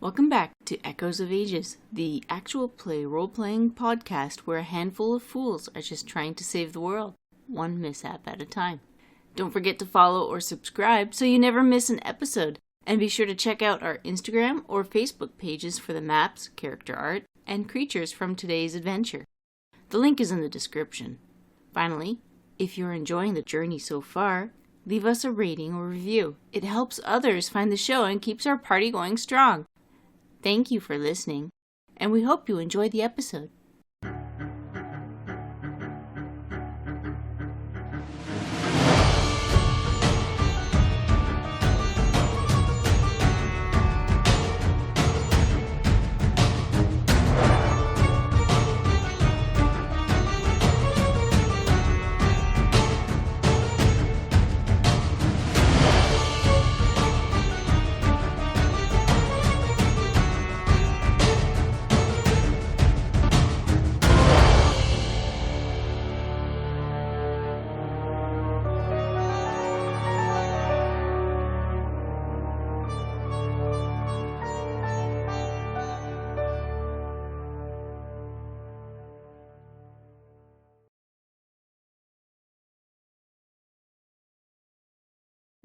Welcome back to Echoes of Ages, the actual play role-playing podcast where a handful of fools are just trying to save the world, one mishap at a time. Don't forget to follow or subscribe so you never miss an episode, and be sure to check out our Instagram or Facebook pages for the maps, character art, and creatures from today's adventure. The link is in the description. Finally, if you're enjoying the journey so far, leave us a rating or review. It helps others find the show and keeps our party going strong. Thank you for listening, and we hope you enjoy the episode.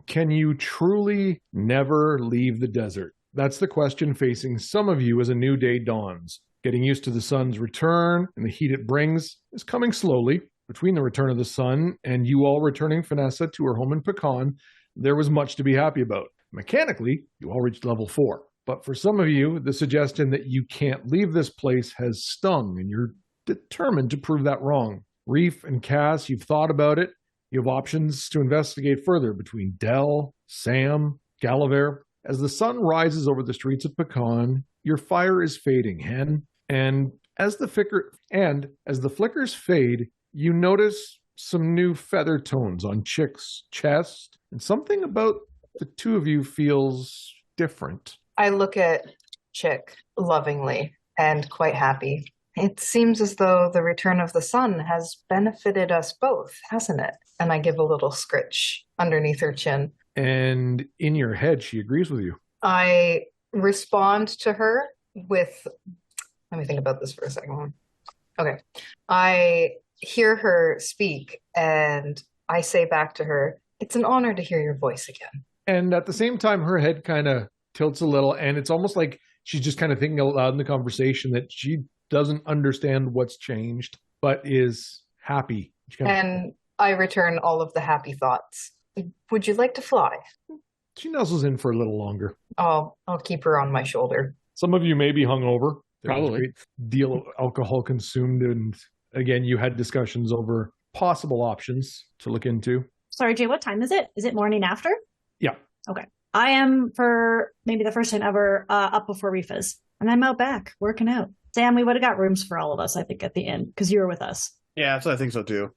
Can you truly never leave the desert? That's the question facing some of you as a new day dawns. Getting used to the sun's return and the heat it brings is coming slowly. Between the return of the sun and you all returning Vanessa to her home in Pecan, there was much to be happy about. Mechanically, you all reached level 4. But for some of you, the suggestion that you can't leave this place has stung, and you're determined to prove that wrong. Reef and Cass, you've thought about it. You have options to investigate further between Dell, Sam, Galaver. As the sun rises over the streets of Pecan, your fire is fading, Hen. And as the flickers fade, you notice some new feather tones on Chick's chest, and something about the two of you feels different. I look at Chick lovingly and quite happy. It seems as though the return of the sun has benefited us both, hasn't it? And I give a little scritch underneath her chin. And in your head, she agrees with you. I respond to her with, let me think about this for a second. Okay. I hear her speak and I say back to her, it's an honor to hear your voice again. And at the same time, her head kind of tilts a little, and it's almost like she's just kind of thinking out loud in the conversation that she doesn't understand what's changed, but is happy. And I return all of the happy thoughts. Would you like to fly? She nuzzles in for a little longer. I'll keep her on my shoulder. Some of you may be hungover. Probably. There's a great deal of alcohol consumed, and again, you had discussions over possible options to look into. Sorry, Jay, what time is it? Is it morning after? Yeah. Okay. I am, for maybe the first time ever, up before Reef is. And I'm out back, working out. Sam, we would have got rooms for all of us, I think, at the inn, because you were with us. Yeah, so I think so too.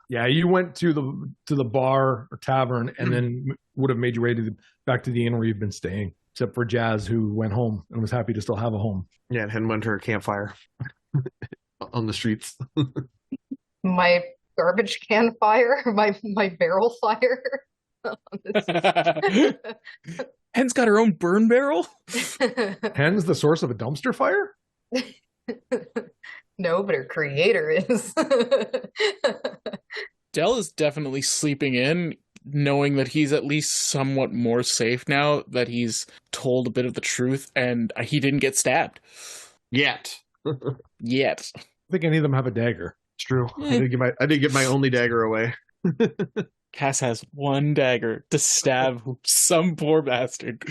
Yeah, you went to the bar or tavern and then would have made your way back to the inn where you've been staying, except for Jazz, who went home and was happy to still have a home. Yeah, and Hen went to her campfire on the streets. My garbage can fire, my barrel fire. Hen's got her own burn barrel? Hen's the source of a dumpster fire? No, but her creator is. Dell is definitely sleeping in, knowing that he's at least somewhat more safe now that he's told a bit of the truth and he didn't get stabbed. Yet. Yet. I think any of them have a dagger. It's true. I did get my only dagger away. Cass has one dagger to stab some poor bastard.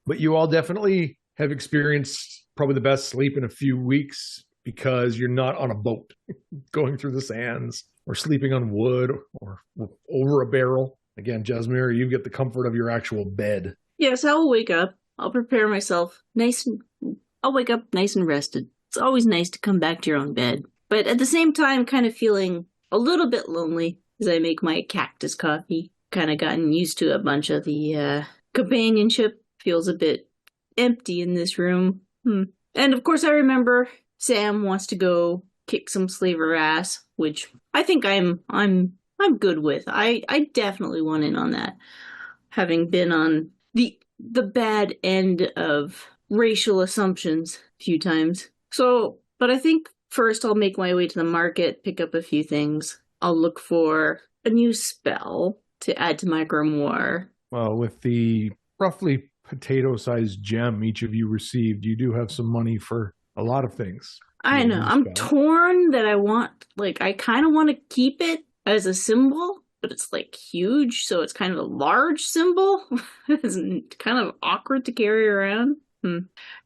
But you all definitely have experienced probably the best sleep in a few weeks because you're not on a boat going through the sands or sleeping on wood or over a barrel. Again, Jasmine, you get the comfort of your actual bed. Yes, I'll wake up. I'll prepare myself I'll wake up nice and rested. It's always nice to come back to your own bed. But at the same time, kind of feeling a little bit lonely as I make my cactus coffee. Kind of gotten used to a bunch of the companionship. Feels a bit empty in this room. And of course I remember Sam wants to go kick some slaver ass, which I think I'm good with. I definitely want in on that. Having been on the the bad end of racial assumptions a few times. But I think first I'll make my way to the market, pick up a few things. I'll look for a new spell to add to my grimoire. Well, with the roughly potato-sized gem each of you received, you do have some money for a lot of things. I know. I'm torn that I kind of want to keep it as a symbol, but it's like huge, so it's kind of a large symbol. It's kind of awkward to carry around.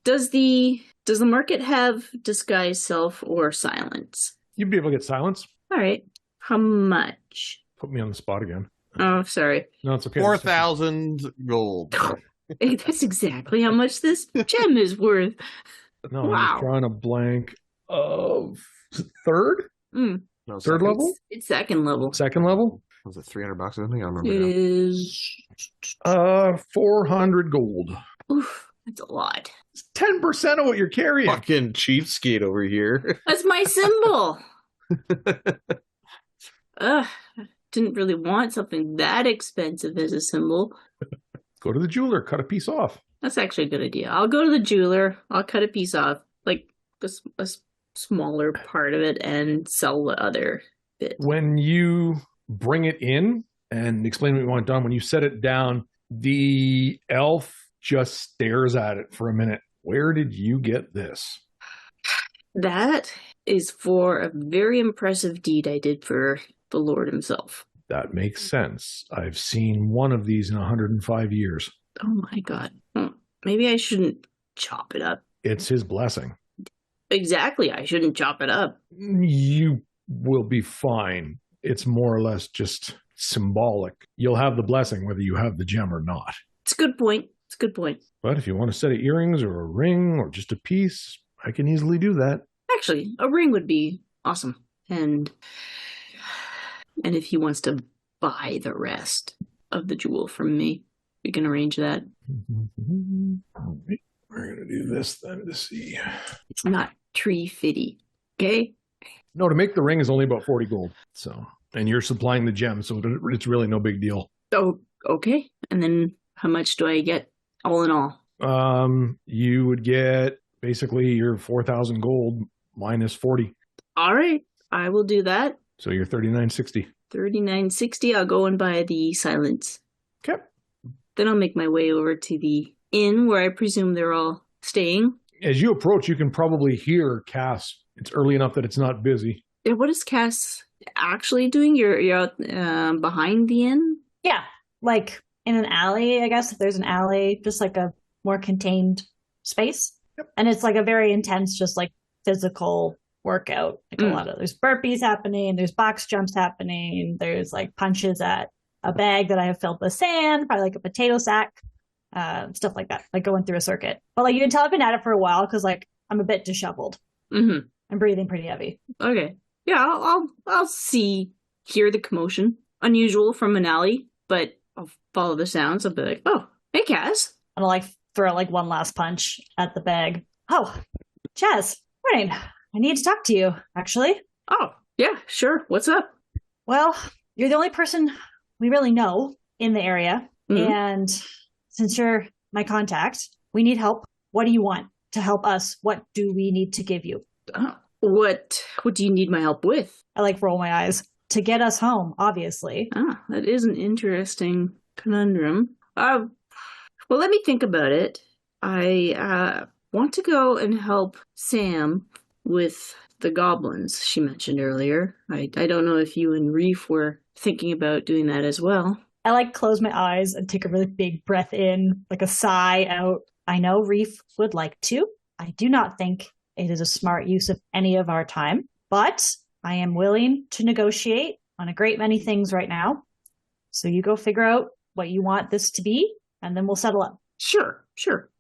Does the market have disguise self or silence? You'd be able to get silence. All right. How much? Put me on the spot again. Oh, sorry. No, it's okay. 4,000 gold. Hey, that's exactly how much this gem is worth. No, Wow. I'm just drawing a blank of third? No, Third second. level? It's second level. Second level? Was it $300 or something? I don't remember It now. is. 400 gold. Oof, that's a lot. It's 10% of what you're carrying. Fucking cheapskate over here. That's my symbol. Didn't really want something that expensive as a symbol. Go to the jeweler, cut a piece off. That's actually a good idea. I'll go to the jeweler. I'll cut a piece off, like a smaller part of it, and sell the other bit. When you bring it in and explain what you want done, when you set it down, the elf just stares at it for a minute. Where did you get this? That is for a very impressive deed I did for the Lord himself. That makes sense. I've seen one of these in 105 years. Oh my god. Maybe I shouldn't chop it up. It's his blessing. Exactly, I shouldn't chop it up. You will be fine. It's more or less just symbolic. You'll have the blessing whether you have the gem or not. It's a good point. It's a good point. But if you want a set of earrings or a ring or just a piece, I can easily do that. Actually, a ring would be awesome. And if he wants to buy the rest of the jewel from me, we can arrange that. All right. We're going to do this then to see. It's not tree fitty, okay? No, to make the ring is only about 40 gold. So, and you're supplying the gem, so it's really no big deal. Oh, okay. And then how much do I get all in all? You would get basically your 4,000 gold minus 40. All right, I will do that. So you're 3960. 3960. I'll go and buy the silence. Okay. Then I'll make my way over to the inn where I presume they're all staying. As you approach, you can probably hear Cass. It's early enough that it's not busy. Yeah, what is Cass actually doing? You're out behind the inn? Yeah, like in an alley, I guess. If there's an alley, just like a more contained space. Yep. And it's like a very intense, just like physical workout. Like a lot of, there's burpees happening, there's box jumps happening, there's like punches at a bag that I have filled with sand, probably like a potato sack, stuff like that, like going through a circuit. But like you can tell I've been at it for a while because like I'm a bit disheveled. Mm-hmm. I'm breathing pretty heavy. Okay. Yeah, I'll hear the commotion. Unusual from an alley, but I'll follow the sounds. I'll be like, oh, hey, Cass. And I'll like throw like one last punch at the bag. Oh, Chaz, morning. I need to talk to you, actually. Oh, yeah, sure. What's up? Well, you're the only person we really know in the area. Mhm. And since you're my contact, we need help. What do you want to help us? What do we need to give you? What do you need my help with? I like roll my eyes. To get us home, obviously. That is an interesting conundrum. Well, let me think about it. I want to go and help Sam with the goblins she mentioned earlier. I don't know if you and Reef were thinking about doing that as well. I like close my eyes and take a really big breath in, like a sigh out. I know Reef would like to. I do not think it is a smart use of any of our time, but I am willing to negotiate on a great many things right now. So you go figure out what you want this to be, and then we'll settle up. Sure.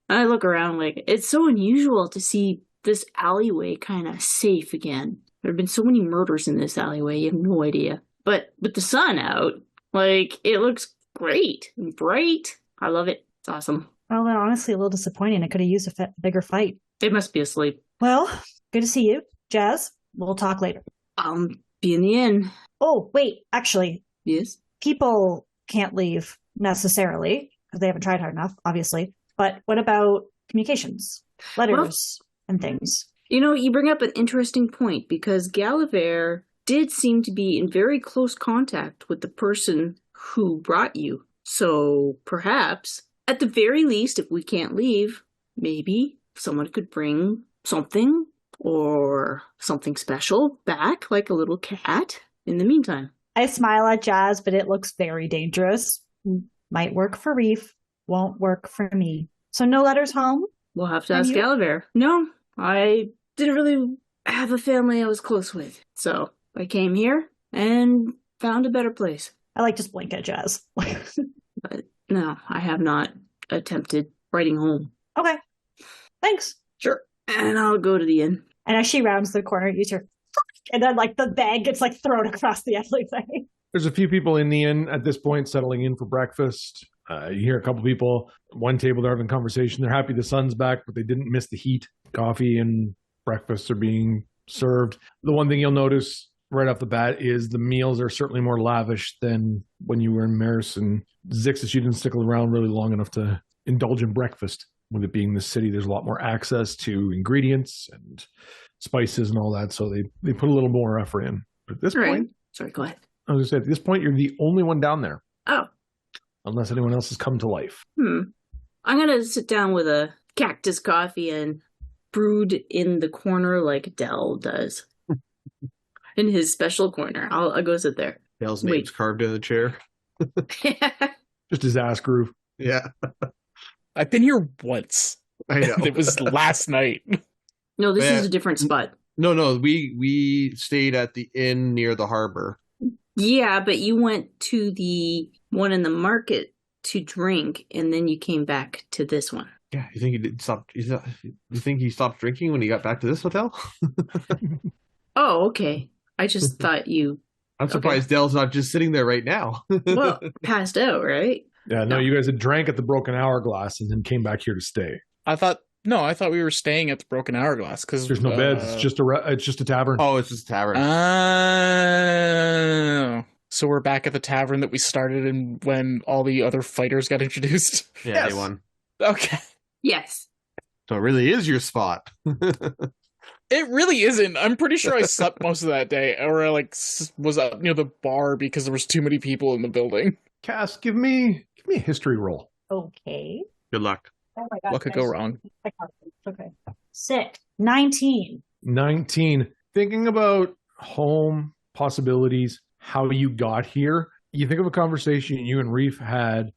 I look around like it's so unusual to see this alleyway kind of safe again. There have been so many murders in this alleyway, you have no idea. But with the sun out, like, it looks great and bright. I love it. It's awesome. Well, then honestly, a little disappointing. I could have used a bigger fight. It must be asleep. Well, good to see you, Jazz. We'll talk later. I'll be in the inn. Oh, wait, actually, Yes? people can't leave necessarily. because they haven't tried hard enough, obviously. But what about communications, letters, and things? You bring up an interesting point because Gallivere did seem to be in very close contact with the person who brought you. So perhaps, at the very least, if we can't leave, maybe someone could bring something or something special back, like a little cat, in the meantime. I smile at Jazz, but it looks very dangerous. Might work for Reef, won't work for me. So no letters home? We'll have to ask Gallivere. No, I didn't really have a family I was close with. So I came here and found a better place. I just blink at Jazz. But no, I have not attempted writing home. Okay. Thanks. Sure. And I'll go to the inn. And as she rounds the corner, you hear, and then the bag gets thrown across the alleyway. There's a few people in the inn at this point settling in for breakfast. You hear a couple people, one table, they're having a conversation. They're happy the sun's back, but they didn't miss the heat. Coffee and breakfast are being served. The one thing you'll notice right off the bat is the meals are certainly more lavish than when you were in Maris and Zixis. You didn't stick around really long enough to indulge in breakfast. With it being the city, there's a lot more access to ingredients and spices and all that, so they put a little more effort in. But at this point... Sorry, go ahead. I was going to say, at this point, you're the only one down there. Oh. Unless anyone else has come to life. I'm going to sit down with a cactus coffee and brood in the corner like Dell does. In his special corner. I'll go sit there. Dell's name's carved in the chair. Just his ass groove. Yeah. I've been here once. I know. It was last night. No, this is a different spot. No, we stayed at the inn near the harbor. Yeah, but you went to the one in the market to drink, and then you came back to this one. Yeah, you think he did stop? You think he stopped drinking when he got back to this hotel? Oh, okay. I just thought you... I'm surprised Dell's not just sitting there right now. Well, passed out, right? Yeah, no, you guys had drank at the Broken Hourglass and then came back here to stay. I thought we were staying at the Broken Hourglass because there's no beds. It's just a tavern. Oh, it's just a tavern. So we're back at the tavern that we started in when all the other fighters got introduced. Yeah, yes. They won. Okay. Yes. So it really is your spot. It really isn't. I'm pretty sure I slept most of that day, or I was up near the bar because there was too many people in the building. Cass, give me a history roll. Okay. Good luck. Oh my god. What could go wrong? Okay. 6. 19. 19. Thinking about home possibilities, how you got here. You think of a conversation you and Reef had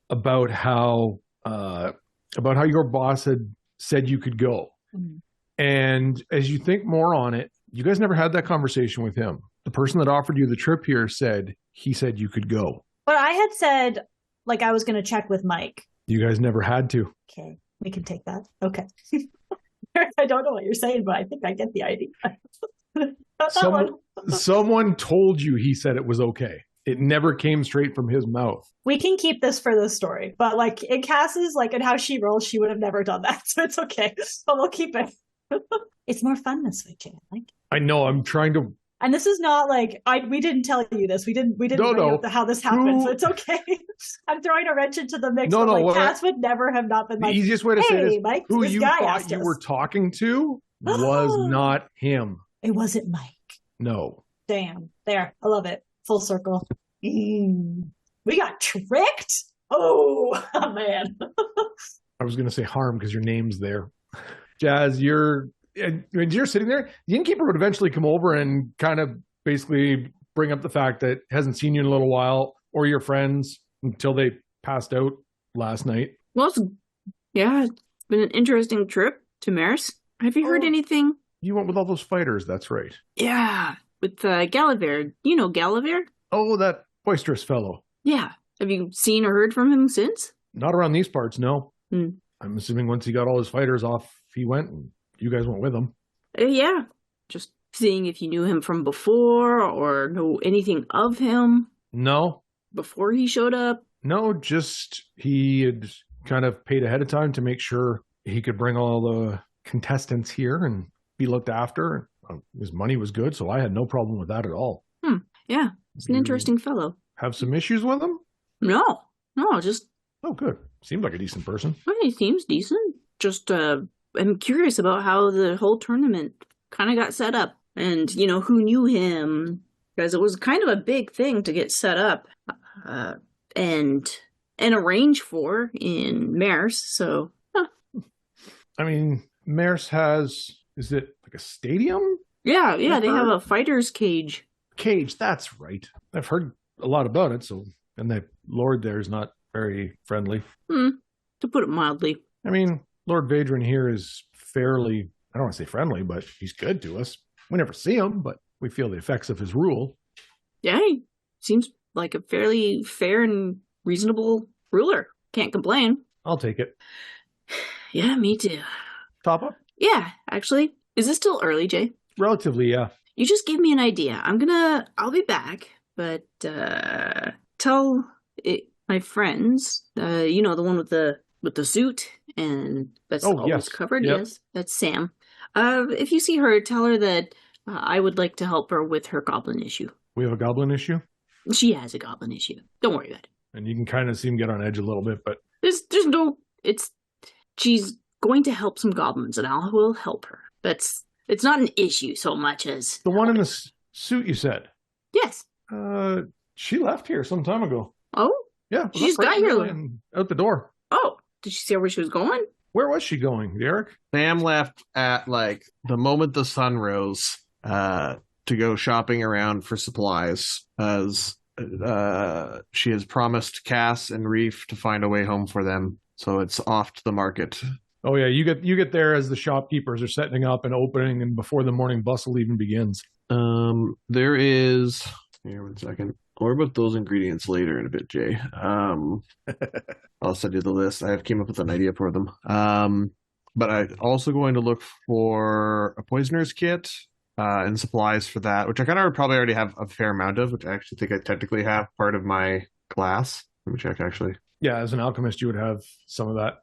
about how your boss had said you could go. Mm-hmm. And as you think more on it, you guys never had that conversation with him. The person that offered you the trip here said you could go. But I had said, I was going to check with Mike. You guys never had to. Okay, we can take that. Okay. I don't know what you're saying, but I think I get the idea. Someone told you he said it was okay. It never came straight from his mouth. We can keep this for the story, but in Cass's, and how she rolls, she would have never done that, so it's okay. But we'll keep it. It's more fun this way, Jay. I know. I'm trying to. And this is not we didn't tell you this. We didn't bring up how this happened, so it's okay. I'm throwing a wrench into the mix. Cass would never have not been the easiest way to say this, Mike, who you thought you were talking to was not him. It wasn't Mike. No. Damn. There. I love it. Full circle. We got tricked? Oh man. I was going to say harm because your name's there. Jazz, you're sitting there. The innkeeper would eventually come over and kind of basically bring up the fact that hasn't seen you in a little while, or your friends until they passed out last night. Well, it's been an interesting trip to Maris. Have you heard anything? You went with all those fighters, that's right. Yeah, with Gallivere. You know Gallivere? Oh, that boisterous fellow. Yeah. Have you seen or heard from him since? Not around these parts, no. I'm assuming once he got all his fighters off, he went, and you guys went with him. Yeah. Just seeing if you knew him from before or know anything of him. No. Before he showed up? No, just he had kind of paid ahead of time to make sure he could bring all the contestants here and be looked after. His money was good, so I had no problem with that at all. Yeah, he's an interesting fellow. Have some issues with him? No. No, just Oh, good. Seems like a decent person. he seems decent. Just I'm curious about how the whole tournament kind of got set up, and who knew him, because it was kind of a big thing to get set up, and arranged for in Maris. So, I mean, Maris has, is it like a stadium? yeah, they have a fighter's cage. Cage, that's right. I've heard a lot about it, and the Lord there is not very friendly. To put it mildly. I mean, Lord Vadran here is fairly, I don't want to say friendly, but he's good to us. We never see him, but we feel the effects of his rule. Yeah, he seems like a fairly fair and reasonable ruler. Can't complain. I'll take it. Yeah, me too. Top up? Yeah, actually. Is it still early, Jay? Relatively, yeah. You just gave me an idea. I'll be back, but tell my friends, the one with the suit and that's always yes. covered. Yep. Yes, that's Sam. If you see her, tell her that I would like to help her with her goblin issue. We have a goblin issue? She has a goblin issue. Don't worry about it. And you can kind of see him get on edge a little bit, but... She's going to help some goblins, and I will help her. It's not an issue so much as... The one in the suit you said? Yes. She left here some time ago. Oh? Yeah. She just got here. And out the door. Oh, did she see where she was going? Where was she going, Derek? Sam left at the moment the sun rose to go shopping around for supplies, as she has promised Cass and Reef to find a way home for them. So it's off to the market. Oh yeah, you get there as the shopkeepers are setting up and opening, and before the morning bustle even begins. There is. Here, 1 second. More about those ingredients later in a bit, Jay. I'll send you the list. I came up with an idea for them. But I'm also going to look for a poisoner's kit and supplies for that, which I kind of probably already have a fair amount of, which I actually think I technically have part of my class. Let me check, actually. Yeah, as an alchemist, you would have some of that.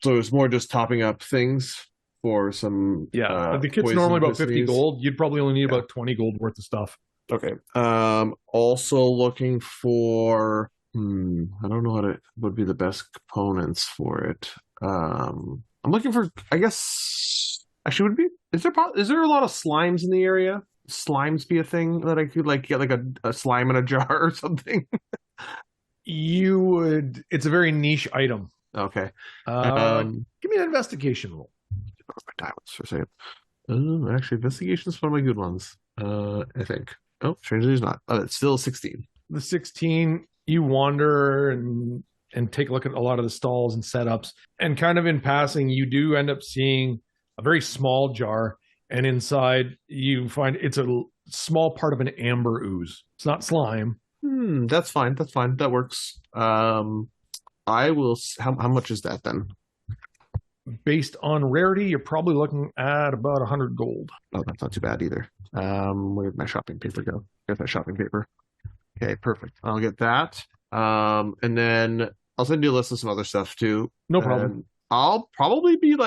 So it's more just topping up things for some. Yeah, the kit's normally about 50 gold. You'd probably only need about 20 gold worth of stuff. Okay. Also looking for. I don't know what would be the best components for it. I'm looking for. I guess actually would be. Is there a lot of slimes in the area? Slimes be a thing that I could get a slime in a jar or something. You would. It's a very niche item. Okay. Give me an investigation roll. My diamonds for a second. Actually, investigation is one of my good ones. I think. Oh, strangely, it's not. It's still 16. The 16. You wander and take a look at a lot of the stalls and setups, and kind of in passing, you do end up seeing a very small jar, and inside you find it's a small part of an amber ooze. It's not slime. That's fine. That works. I will. How much is that then? Based on rarity, you're probably looking at about 100 gold. Oh, that's not too bad either. Where did my shopping paper go? There's my shopping paper. Okay, perfect. I'll get that. And then I'll send you a list of some other stuff too. No problem. I'll probably be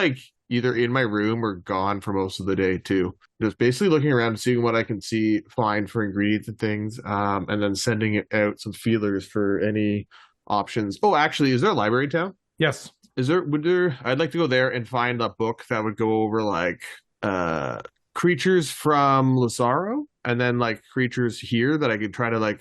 either in my room or gone for most of the day too. Just basically looking around and seeing what I can find for ingredients and things, and then sending it out some feelers for any options. Oh, actually, is there a library in town? Yes. I'd like to go there and find a book that would go over creatures from Lazaro, and then creatures here that I could try to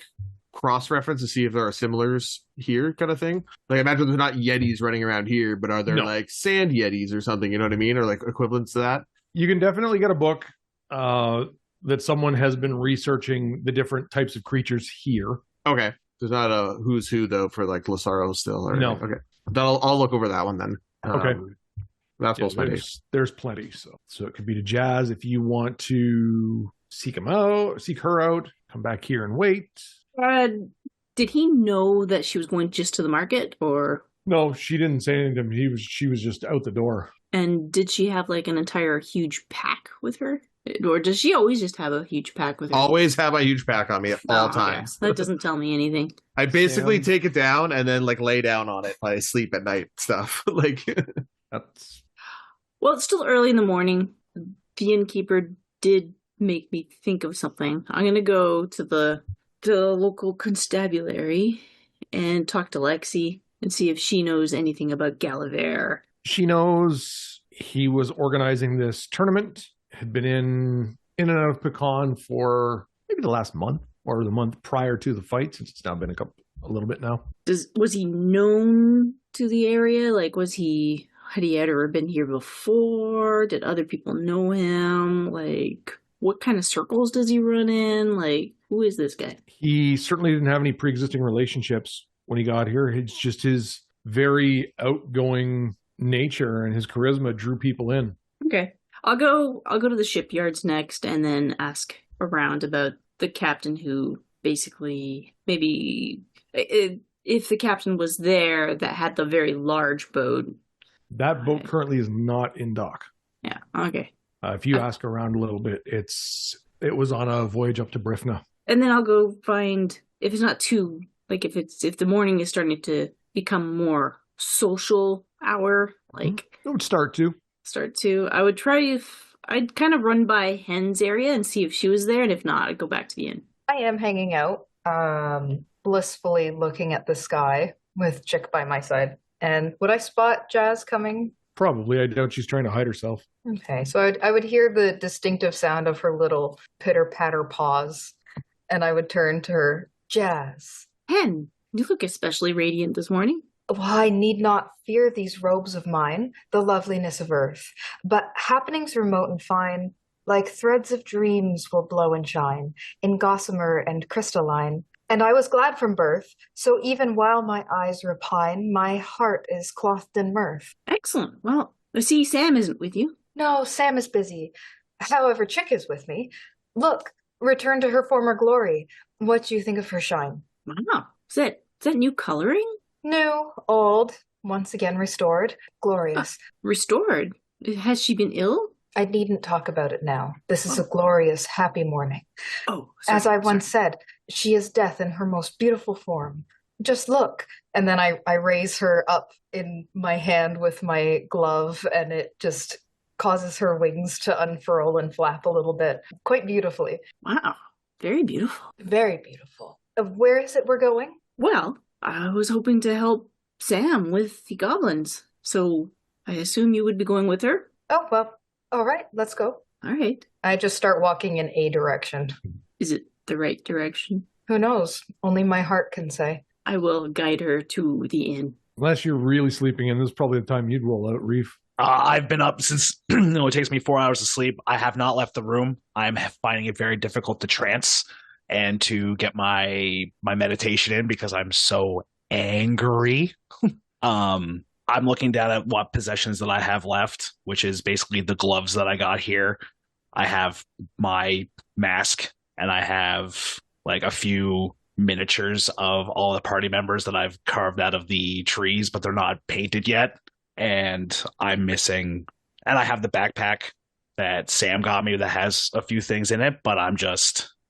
cross-reference to see if there are similars here, kind of thing. I imagine there's not Yetis running around here, but are there sand Yetis or something, you know what I mean? Or equivalents to that? You can definitely get a book that someone has been researching the different types of creatures here. Okay. There's not a who's who, though, for Lazaro still. Or no. Anything. Okay. I'll look over that one then. Okay. That's most of my days. There's plenty. So it could be to Jazz if you want to seek her out, come back here and wait. Did he know that she was going just to the market, or? No, she didn't say anything to him. She was just out the door. And did she have an entire huge pack with her? Or does she always just have a huge pack with her? Always have a huge pack on me at all times. That doesn't tell me anything. I basically take it down and then lay down on it while I sleep at night stuff. That's... Well, it's still early in the morning. The innkeeper did make me think of something. I'm going to go to the local constabulary and talk to Lexi and see if she knows anything about Gallivare. She knows he was organizing this tournament, had been in and out of Pecan for maybe the last month or the month prior to the fight, since it's now been a little bit now. Was he known to the area? Like, had he ever been here before? Did other people know him? Like, what kind of circles does he run in? Like, who is this guy? He certainly didn't have any pre-existing relationships when he got here. It's just his very outgoing nature and his charisma drew people in. Okay. I'll go to the shipyards next and then ask around about the captain who basically maybe if the captain was there that had the very large boat. That boat currently is not in dock. Yeah, okay. If you ask around a little bit, it was on a voyage up to Brifna. And then I'll go find, if it's not too, like if the morning is starting to become more social hour, like it would start to. I would I'd kind of run by Hen's area and see if she was there, and if not, I'd go back to the inn. I am hanging out, blissfully looking at the sky with Chick by my side. And would I spot Jazz coming? Probably. I doubt she's trying to hide herself. Okay, so I would hear the distinctive sound of her little pitter-patter paws, and I would turn to her. Jazz. Hen, you look especially radiant this morning. Well, I need not fear these robes of mine, the loveliness of earth, but happenings remote and fine, like threads of dreams will blow and shine, in gossamer and crystalline. And I was glad from birth, so even while my eyes repine, my heart is clothed in mirth. Excellent. Well, I see Sam isn't with you. No, Sam is busy. However, Chick is with me. Look, return to her former glory. What do you think of her shine? Wow. Is that new coloring? New, old, once again restored, glorious. Restored? Has she been ill? I needn't talk about it now. This is a glorious, happy morning. Oh, as I once said, she is death in her most beautiful form. Just look. And then I raise her up in my hand with my glove, and it just causes her wings to unfurl and flap a little bit, quite beautifully. Wow. Very beautiful. Very beautiful. Where is it we're going? Well, I was hoping to help Sam with the goblins, so I assume you would be going with her? Oh, well, all right, let's go. All right. I just start walking in a direction. Is it the right direction? Who knows? Only my heart can say. I will guide her to the inn. Unless you're really sleeping in, this is probably the time you'd roll out, Reef. I've been up since it takes me 4 hours to sleep. I have not left the room. I'm finding it very difficult to trance and to get my meditation in because I'm so angry. I'm looking down at what possessions that I have left, which is basically the gloves that I got here. I have my mask, and I have like a few miniatures of all the party members that I've carved out of the trees, but they're not painted yet. And I'm missing, and I have the backpack that Sam got me that has a few things in it, but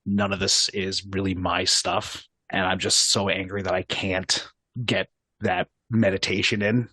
none of this is really my stuff. And I'm just so angry that I can't get that meditation in.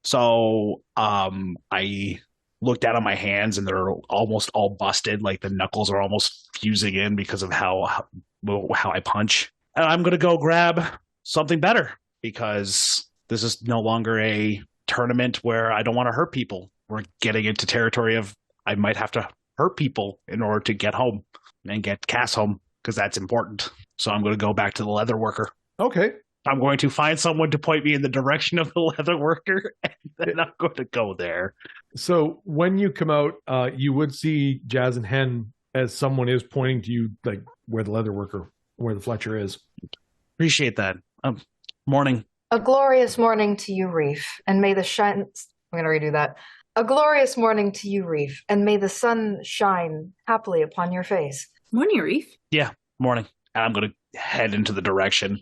So I look down at my hands and they're almost all busted. Like the knuckles are almost fusing in because of how I punch. And I'm going to go grab something better because this is no longer a tournament where I don't want to hurt people. We're getting into territory of I might have to hurt people in order to get home and get Cass home because that's important. So I'm going to go back to the leather worker. Okay. I'm going to find someone to point me in the direction of the leather worker, and then I'm going to go there. So when you come out, you would see Jazz and Hen as someone is pointing to you, like where the Fletcher is. Appreciate that. Morning. A glorious morning to you, Reef, and may the I'm going to redo that. A glorious morning to you, Reef, and may the sun shine happily upon your face. Morning, Reef. Yeah, morning. And I'm going to head into the direction.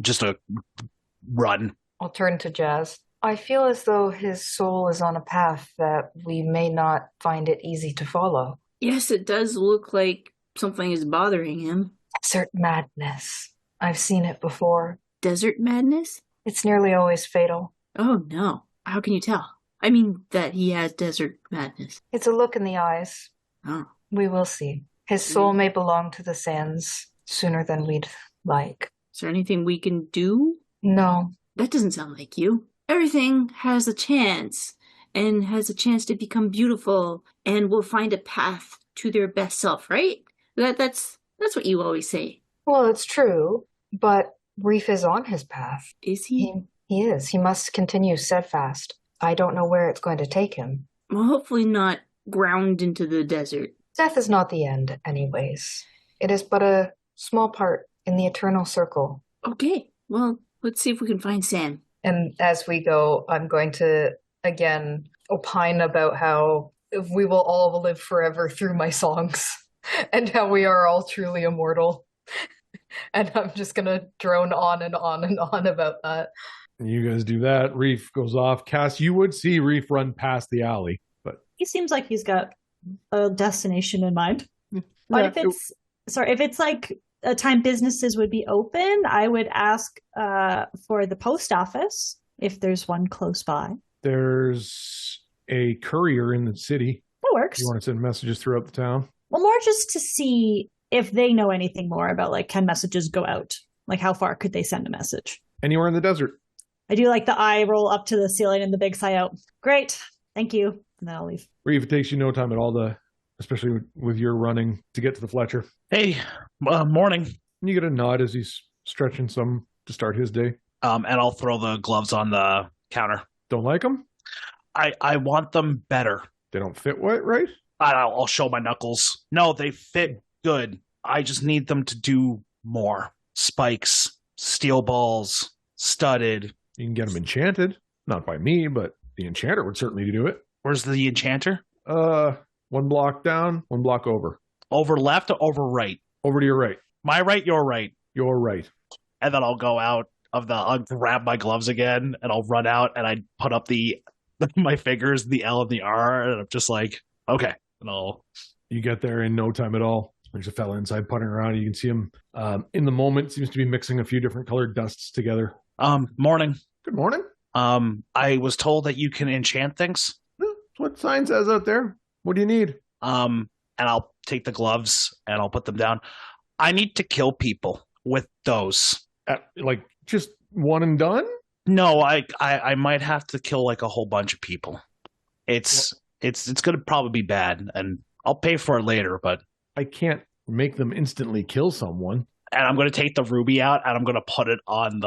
Just a run. I'll turn to Jazz. I feel as though his soul is on a path that we may not find it easy to follow. Yes, it does look like something is bothering him. Desert madness. I've seen it before. Desert madness? It's nearly always fatal. Oh, no. How can you tell? I mean that he has desert madness. It's a look in the eyes. Oh. We will see. His soul may belong to the sands sooner than we'd like. Is there anything we can do? No. That doesn't sound like you. Everything has a chance, and has a chance to become beautiful, and will find a path to their best self, right? That's what you always say. Well, it's true, but Reef is on his path. Is he? He is. He must continue steadfast. I don't know where it's going to take him. Well, hopefully not ground into the desert. Death is not the end, anyways. It is but a small part in the eternal circle. Okay, well, let's see if we can find Sam. And as we go, I'm going to, again, opine about how we will all live forever through my songs and how we are all truly immortal. And I'm just going to drone on and on and on about that. You guys do that. Reef goes off. Cass, you would see Reef run past the alley, but He seems like he's got a destination in mind. But if it's like a time businesses would be open, I would ask for the post office if there's one close by. There's a courier in the city. That works. You want to send messages throughout the town? Well, more just to see if they know anything more about, like, can messages go out? Like, how far could they send a message? Anywhere in the desert. I do like the eye roll up to the ceiling and the big sigh out. Great. Thank you. And then I'll leave. Reef, it takes you no time at all especially with your running, to get to the Fletcher. Hey, morning. And you get a nod as he's stretching some to start his day. And I'll throw the gloves on the counter. Don't like them? I want them better. They don't fit right? I'll show my knuckles. No, they fit good. I just need them to do more. Spikes, steel balls, studded. You can get them enchanted. Not by me, but the enchanter would certainly do it. Where's the enchanter? One block down, one block over. Over left or over right? Over to your right. My right, your right. Your right. And then I'll go out I'll grab my gloves again and I'll run out and I put up my fingers, the L and the R, and I'm just like, okay. And You get there in no time at all. There's a fella inside putting around. You can see him in the moment, seems to be mixing a few different colored dusts together. Morning. Good morning. I was told that you can enchant things. That's what sign says out there. What do you need? And I'll take the gloves and I'll put them down. I need to kill people with those. Like just one and done? No, I might have to kill like a whole bunch of people. It's going to probably be bad, and I'll pay for it later. But I can't make them instantly kill someone. And I'm going to take the ruby out and I'm going to put it on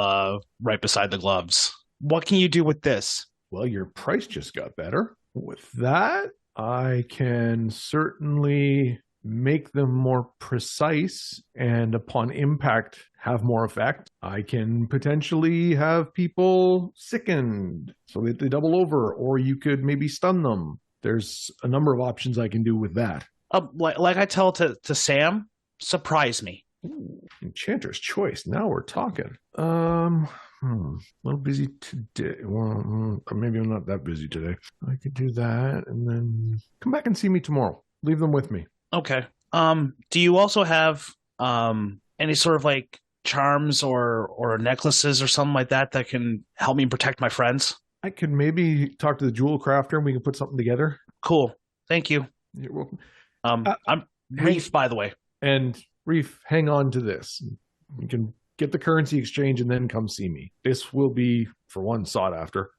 right beside the gloves. What can you do with this? Well, your price just got better. With that, I can certainly make them more precise and upon impact have more effect. I can potentially have people sickened so that they double over, or you could maybe stun them. There's a number of options I can do with that. Like I tell to Sam, surprise me. Ooh, Enchanter's Choice. Now we're talking. A little busy today. Well, maybe I'm not that busy today. I could do that and then come back and see me tomorrow. Leave them with me. Okay. Do you also have any sort of like charms or necklaces or something like that can help me protect my friends? I could maybe talk to the jewel crafter and we can put something together. Cool. Thank you. You're welcome. I'm Reef, by the way. And Reef, hang on to this. You can get the currency exchange and then come see me. This will be, for one, sought after.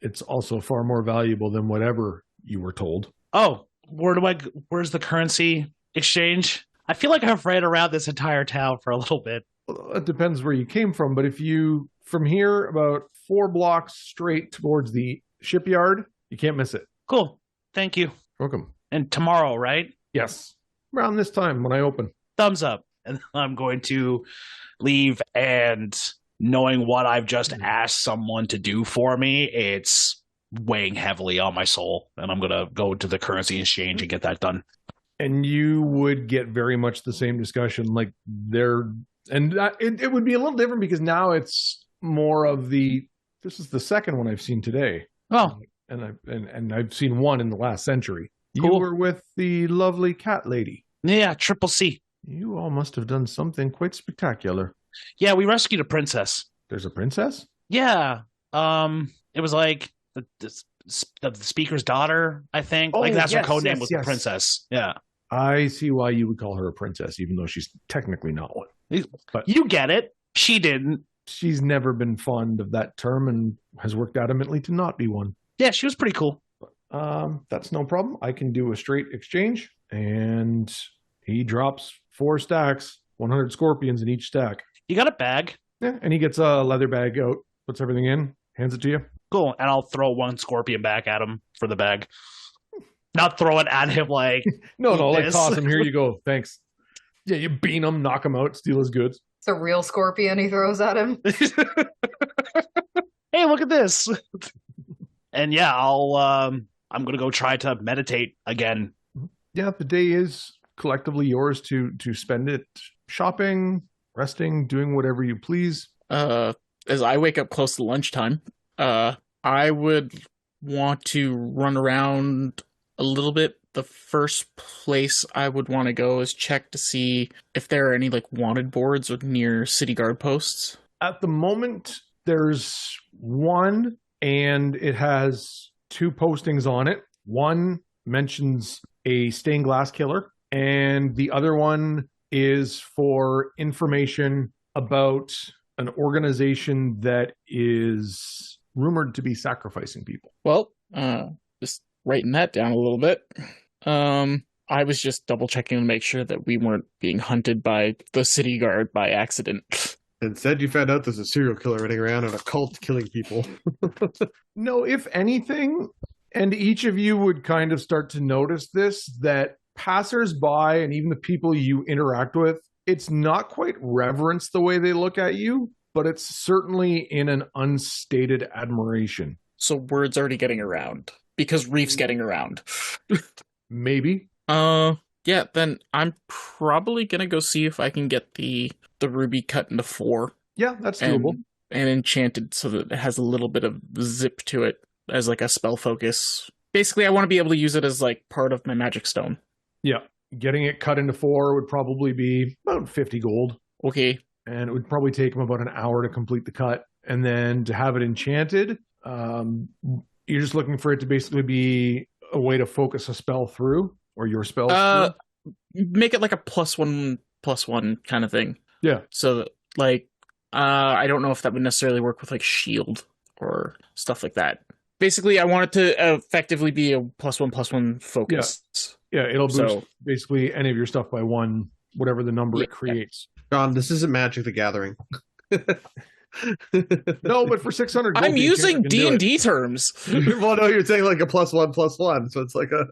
It's also far more valuable than whatever you were told. Oh, where's the currency exchange? I feel like I've ran around this entire town for a little bit. Well, it depends where you came from, but if you, from here, about 4 blocks straight towards the shipyard, you can't miss it. Cool. Thank you. Welcome. And tomorrow, right? Yes. Around this time when I open. Thumbs up. And I'm going to leave, and knowing what I've just asked someone to do for me, it's weighing heavily on my soul. And I'm going to go to the currency exchange and get that done. And you would get very much the same discussion. Like it would be a little different because now it's more of this is the second one I've seen today. Oh. And I've seen one in the last century. Cool. You were with the lovely cat lady. Yeah, Triple C. You all must have done something quite spectacular. Yeah, we rescued a princess. There's a princess? Yeah. It was like the speaker's daughter, I think. Oh, like that's yes, her code name was yes. the princess. Yeah. I see why you would call her a princess, even though she's technically not one. But you get it. She didn't. She's never been fond of that term and has worked adamantly to not be one. Yeah, she was pretty cool. That's no problem. I can do a straight exchange, and he drops 4 stacks, 100 scorpions in each stack. You got a bag? Yeah, and he gets a leather bag out, puts everything in, hands it to you. Cool. And I'll throw 1 scorpion back at him for the bag. Not throw it at him like... No, like this. toss him. Here you go. Thanks. Yeah, you bean him, knock him out, steal his goods. It's a real scorpion he throws at him. Hey, look at this. And yeah, I'm going to go try to meditate again. Yeah, the day is collectively yours to spend it shopping, resting, doing whatever you please. As I wake up close to lunchtime, I would want to run around a little bit. The first place I would want to go is check to see if there are any like wanted boards near city guard posts. At the moment, there's one, and it has 2 postings on it. One mentions a stained glass killer, and the other one is for information about an organization that is rumored to be sacrificing people. Well, just writing that down a little bit. I was just double checking to make sure that we weren't being hunted by the city guard by accident. Instead, you found out there's a serial killer running around and a cult killing people. No, if anything, and each of you would kind of start to notice this, that passersby and even the people you interact with, it's not quite reverence the way they look at you, but it's certainly in an unstated admiration. So word's already getting around because Reef's getting around. Maybe. Yeah, then I'm probably gonna go see if I can get the ruby cut into 4. Yeah, that's doable. And enchanted so that it has a little bit of zip to it as like a spell focus. Basically, I want to be able to use it as like part of my magic stone. Yeah, getting it cut into 4 would probably be about 50 gold. Okay. And it would probably take him about an hour to complete the cut. And then to have it enchanted, you're just looking for it to basically be a way to focus a spell through, or your spells through? Make it like a +1/+1 kind of thing. Yeah. So like, I don't know if that would necessarily work with like shield or stuff like that. Basically, I want it to effectively be a +1/+1 focus. Yeah, it'll boost basically any of your stuff by 1, whatever the number it creates. John, this isn't Magic the Gathering. No, but for 600 gold, I'm using D&D terms. Well, no, you're saying like a +1/+1, so it's like a...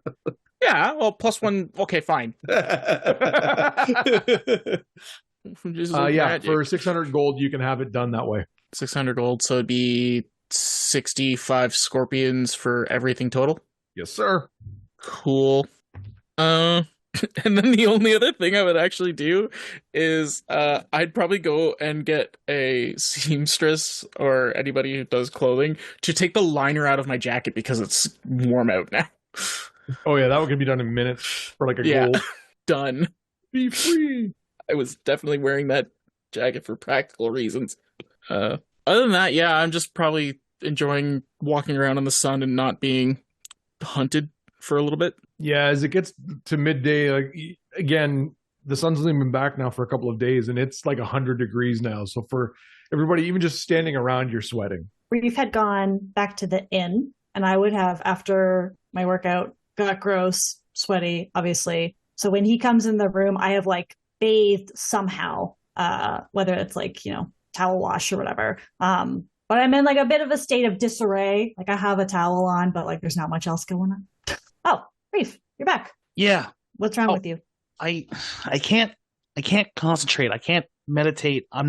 Yeah, well, +1, okay, fine. Yeah, for 600 gold, you can have it done that way. 600 gold, so it'd be 65 scorpions for everything total? Yes, sir. Cool. And then the only other thing I would actually do is I'd probably go and get a seamstress or anybody who does clothing to take the liner out of my jacket because it's warm out now. Oh yeah, that could be done in minutes for like a gold. Done. Be free. I was definitely wearing that jacket for practical reasons. Other than that, yeah, I'm just probably enjoying walking around in the sun and not being hunted for a little bit. Yeah, as it gets to midday, like again, the sun's only been back now for a couple of days, and it's like 100 degrees now. So for everybody, even just standing around, you're sweating. Reef had gone back to the inn, and I would have, after my workout, got gross, sweaty, obviously. So when he comes in the room, I have like bathed somehow, whether it's like, towel wash or whatever. But I'm in like a bit of a state of disarray. Like I have a towel on, but like there's not much else going on. Oh, Reef, you're back. Yeah. What's wrong with you? I can't concentrate. I can't meditate. I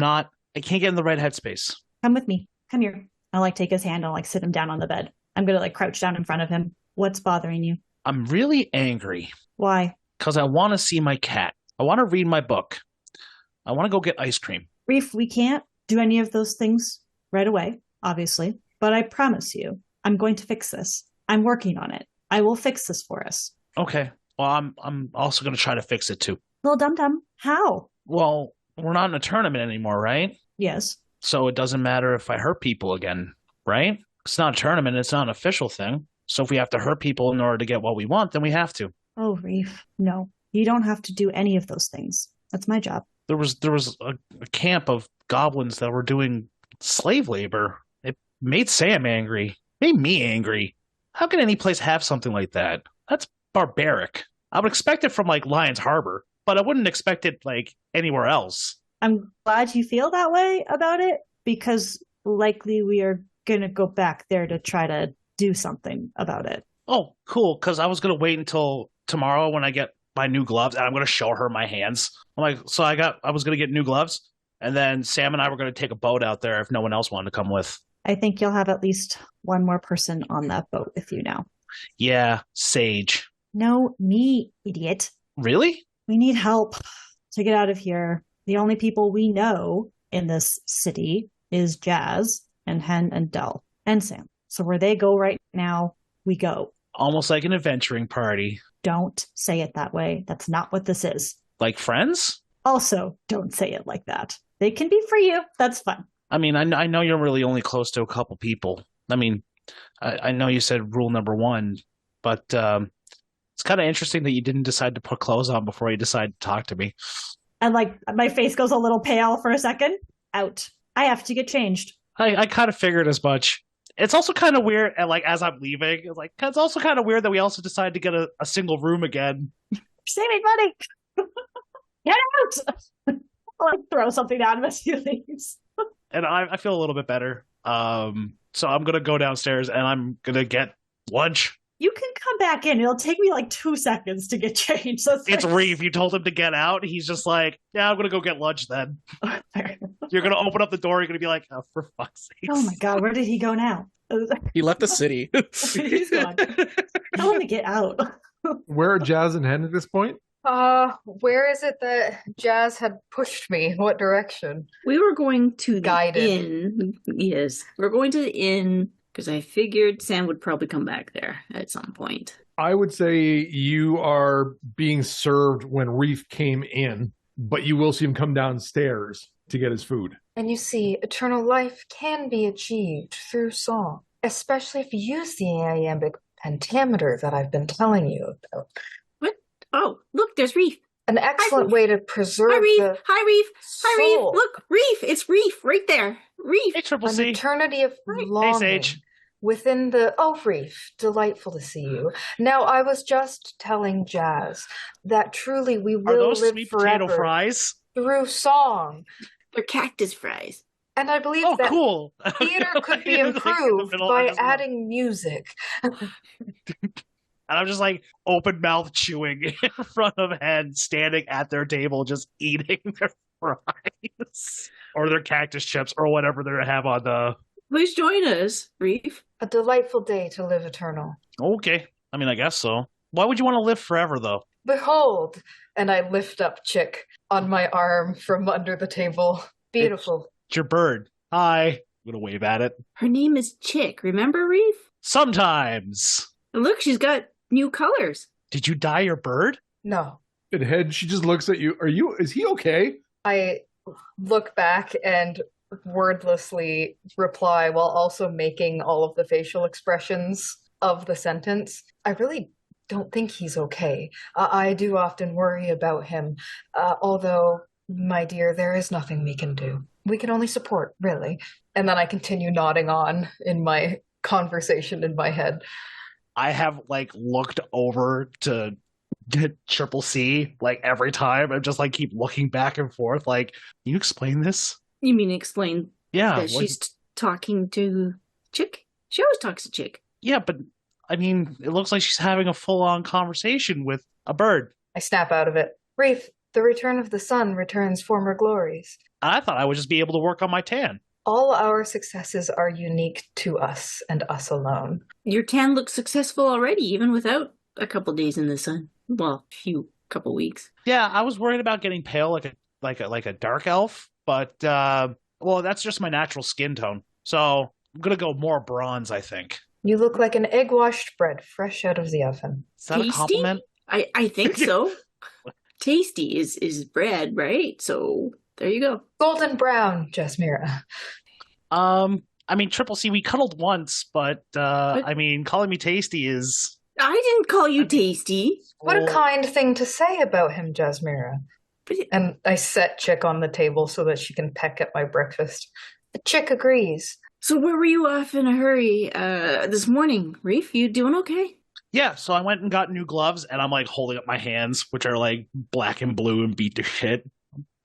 can't get in the right headspace. Come with me. Come here. I'll like take his hand and like sit him down on the bed. I'm gonna like crouch down in front of him. What's bothering you? I'm really angry. Why? Because I want to see my cat. I want to read my book. I want to go get ice cream. Reef, we can't do any of those things right away, obviously. But I promise you, I'm going to fix this. I'm working on it. I will fix this for us. Okay. Well, I'm also going to try to fix it too. Little dum-dum, how? Well, we're not in a tournament anymore, right? Yes. So it doesn't matter if I hurt people again, right? It's not a tournament. It's not an official thing. So if we have to hurt people in order to get what we want, then we have to. Oh, Reef, no. You don't have to do any of those things. That's my job. there was a camp of goblins that were doing slave labor. It made Sam angry. Made me angry. How can any place have something like that? That's barbaric. I would expect it from like Lion's Harbor, but I wouldn't expect it like anywhere else. I'm glad you feel that way about it, because likely we are going to go back there to try to do something about it. Oh, cool, because I was going to wait until tomorrow when I get my new gloves, and I'm going to show her my hands. I'm like, so I was going to get new gloves, and then Sam and I were going to take a boat out there if no one else wanted to come with. I think you'll have at least one more person on that boat with you now. Yeah, Sage. No, me, idiot. Really? We need help to get out of here. The only people we know in this city is Jazz and Hen and Dell and Sam. So where they go right now, we go. Almost like an adventuring party. Don't say it that way. That's not what this is. Like friends? Also, don't say it like that. They can be for you. That's fun. I mean, I know you're really only close to a couple people. I mean, I know you said rule number 1, but it's kind of interesting that you didn't decide to put clothes on before you decided to talk to me. And like my face goes a little pale for a second. Out. I have to get changed. I kind of figured as much. It's also kind of weird, and like as I'm leaving, it's also kind of weird that we also decided to get a single room again. Saving money. Get out. I'll like throw something down as he leaves. And I feel a little bit better. So I'm gonna go downstairs and I'm gonna get lunch. You can come back in. It'll take me like 2 seconds to get changed. So it's Reeve. You told him to get out. He's just like, yeah, I'm gonna go get lunch then. You're gonna open up the door. You're gonna be like, oh, for fuck's sake. Oh my god, where did he go now? He left the city. He's gone. Tell him to get out. Where are Jazz and Hen at this point? Where is it that Jazz had pushed me? What direction? We were going to the Guided. inn. Yes, we're going to the inn because I figured Sam would probably come back there at some point. I would say you are being served when Reef came in, but you will see him come downstairs to get his food. And you see, eternal life can be achieved through song, especially if you use the iambic pentameter that I've been telling you about. What? Oh, look, there's Reef. An excellent way to preserve Hi, Reef. the Hi, Reef. Hi, Reef. soul. Look, Reef. It's Reef right there. Reef. Hey, Triple An C. eternity of Hey, longing Sage. within the Reef. Delightful to see you. Now, I was just telling Jazz that truly we Are will those live sweet forever potato fries? through song. They're cactus fries. And I believe Oh, that cool. theater could be Like, in the improved middle, by I just- adding music. And I'm just like open mouth chewing in front of Hen, standing at their table, just eating their fries or their cactus chips or whatever they have on the. Please join us, Reef. A delightful day to live eternal. Okay, I mean, I guess so. Why would you want to live forever, though? Behold! And I lift up Chick on my arm from under the table. Beautiful. It's your bird. Hi. I'm gonna wave at it. Her name is Chick. Remember, Reef? Sometimes. And look, she's got new colors. Did you dye your bird? No. And Hen, she just looks at you. Is he okay? I look back and wordlessly reply while also making all of the facial expressions of the sentence. I really don't think he's okay. I do often worry about him. Although, my dear, there is nothing we can do. We can only support, really. And then I continue nodding on in my conversation in my head. I have like looked over to Triple C like every time. I'm just like keep looking back and forth. Like, can you explain this? You mean explain Yeah. that she's talking to Chick? She always talks to Chick. Yeah, but I mean, it looks like she's having a full-on conversation with a bird. I snap out of it. Reef, the return of the sun returns former glories. I thought I would just be able to work on my tan. All our successes are unique to us and us alone. Your tan looks successful already, even without a couple days in the sun. Well, couple weeks. Yeah, I was worried about getting pale like a dark elf, but well, that's just my natural skin tone. So I'm gonna go more bronze, I think. You look like an egg-washed bread fresh out of the oven. Is that a compliment? I think so. Tasty is bread, right? So there you go. Golden brown, Jasmira. I mean, Triple C, we cuddled once, but I mean, calling me tasty is. I didn't call you tasty. What a kind thing to say about him, Jasmira. And I set Chick on the table so that she can peck at my breakfast. The Chick agrees. So where were you off in a hurry this morning, Reef? You doing okay? Yeah, so I went and got new gloves, and I'm like holding up my hands, which are like black and blue and beat to shit.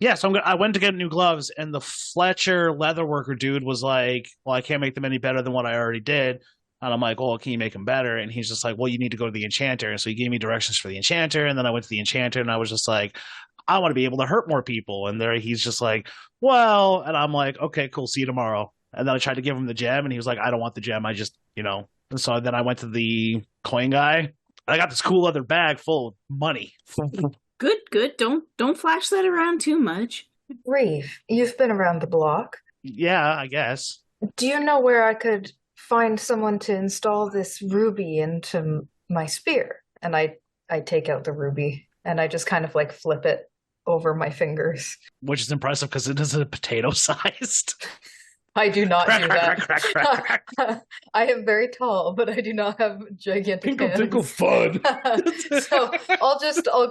Yeah, so I went to get new gloves, and the Fletcher leatherworker dude was like, "Well, I can't make them any better than what I already did." And I'm like, "Well, can you make them better?" And he's just like, "Well, you need to go to the enchanter." And so he gave me directions for the enchanter, and then I went to the enchanter, and I was just like, "I want to be able to hurt more people." And there he's just like, "Well," and I'm like, "Okay, cool, see you tomorrow." And then I tried to give him the gem, and he was like, "I don't want the gem. I just, you know." And so then I went to the coin guy. I got this cool leather bag full of money. Good. Don't flash that around too much. Reef, you've been around the block. Yeah, I guess. Do you know where I could find someone to install this ruby into my spear? And I take out the ruby and I just kind of like flip it over my fingers. Which is impressive because it is a potato sized. I do not do that. Crack. I am very tall, but I do not have gigantic hands. Tinkle fud. So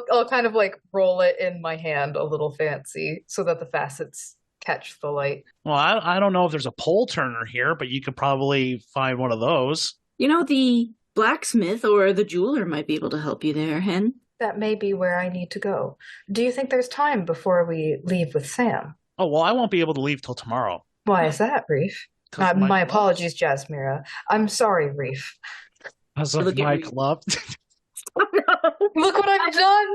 I'll kind of like roll it in my hand a little fancy so that the facets catch the light. Well, I don't know if there's a pole turner here, but you could probably find one of those. You know, the blacksmith or the jeweler might be able to help you there, Hen. That may be where I need to go. Do you think there's time before we leave with Sam? Oh, well, I won't be able to leave till tomorrow. Why is that, Reef? My apologies, Jasmira. I'm sorry, Reef. Because of my glove. Look what I've done!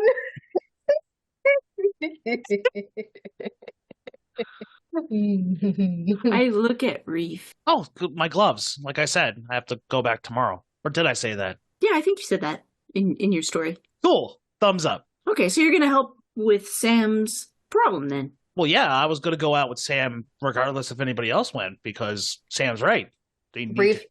I look at Reef. Oh, my gloves. Like I said, I have to go back tomorrow. Or did I say that? Yeah, I think you said that in your story. Cool. Thumbs up. Okay, so you're going to help with Sam's problem then? Well, yeah, I was going to go out with Sam regardless if anybody else went because Sam's right. Reef.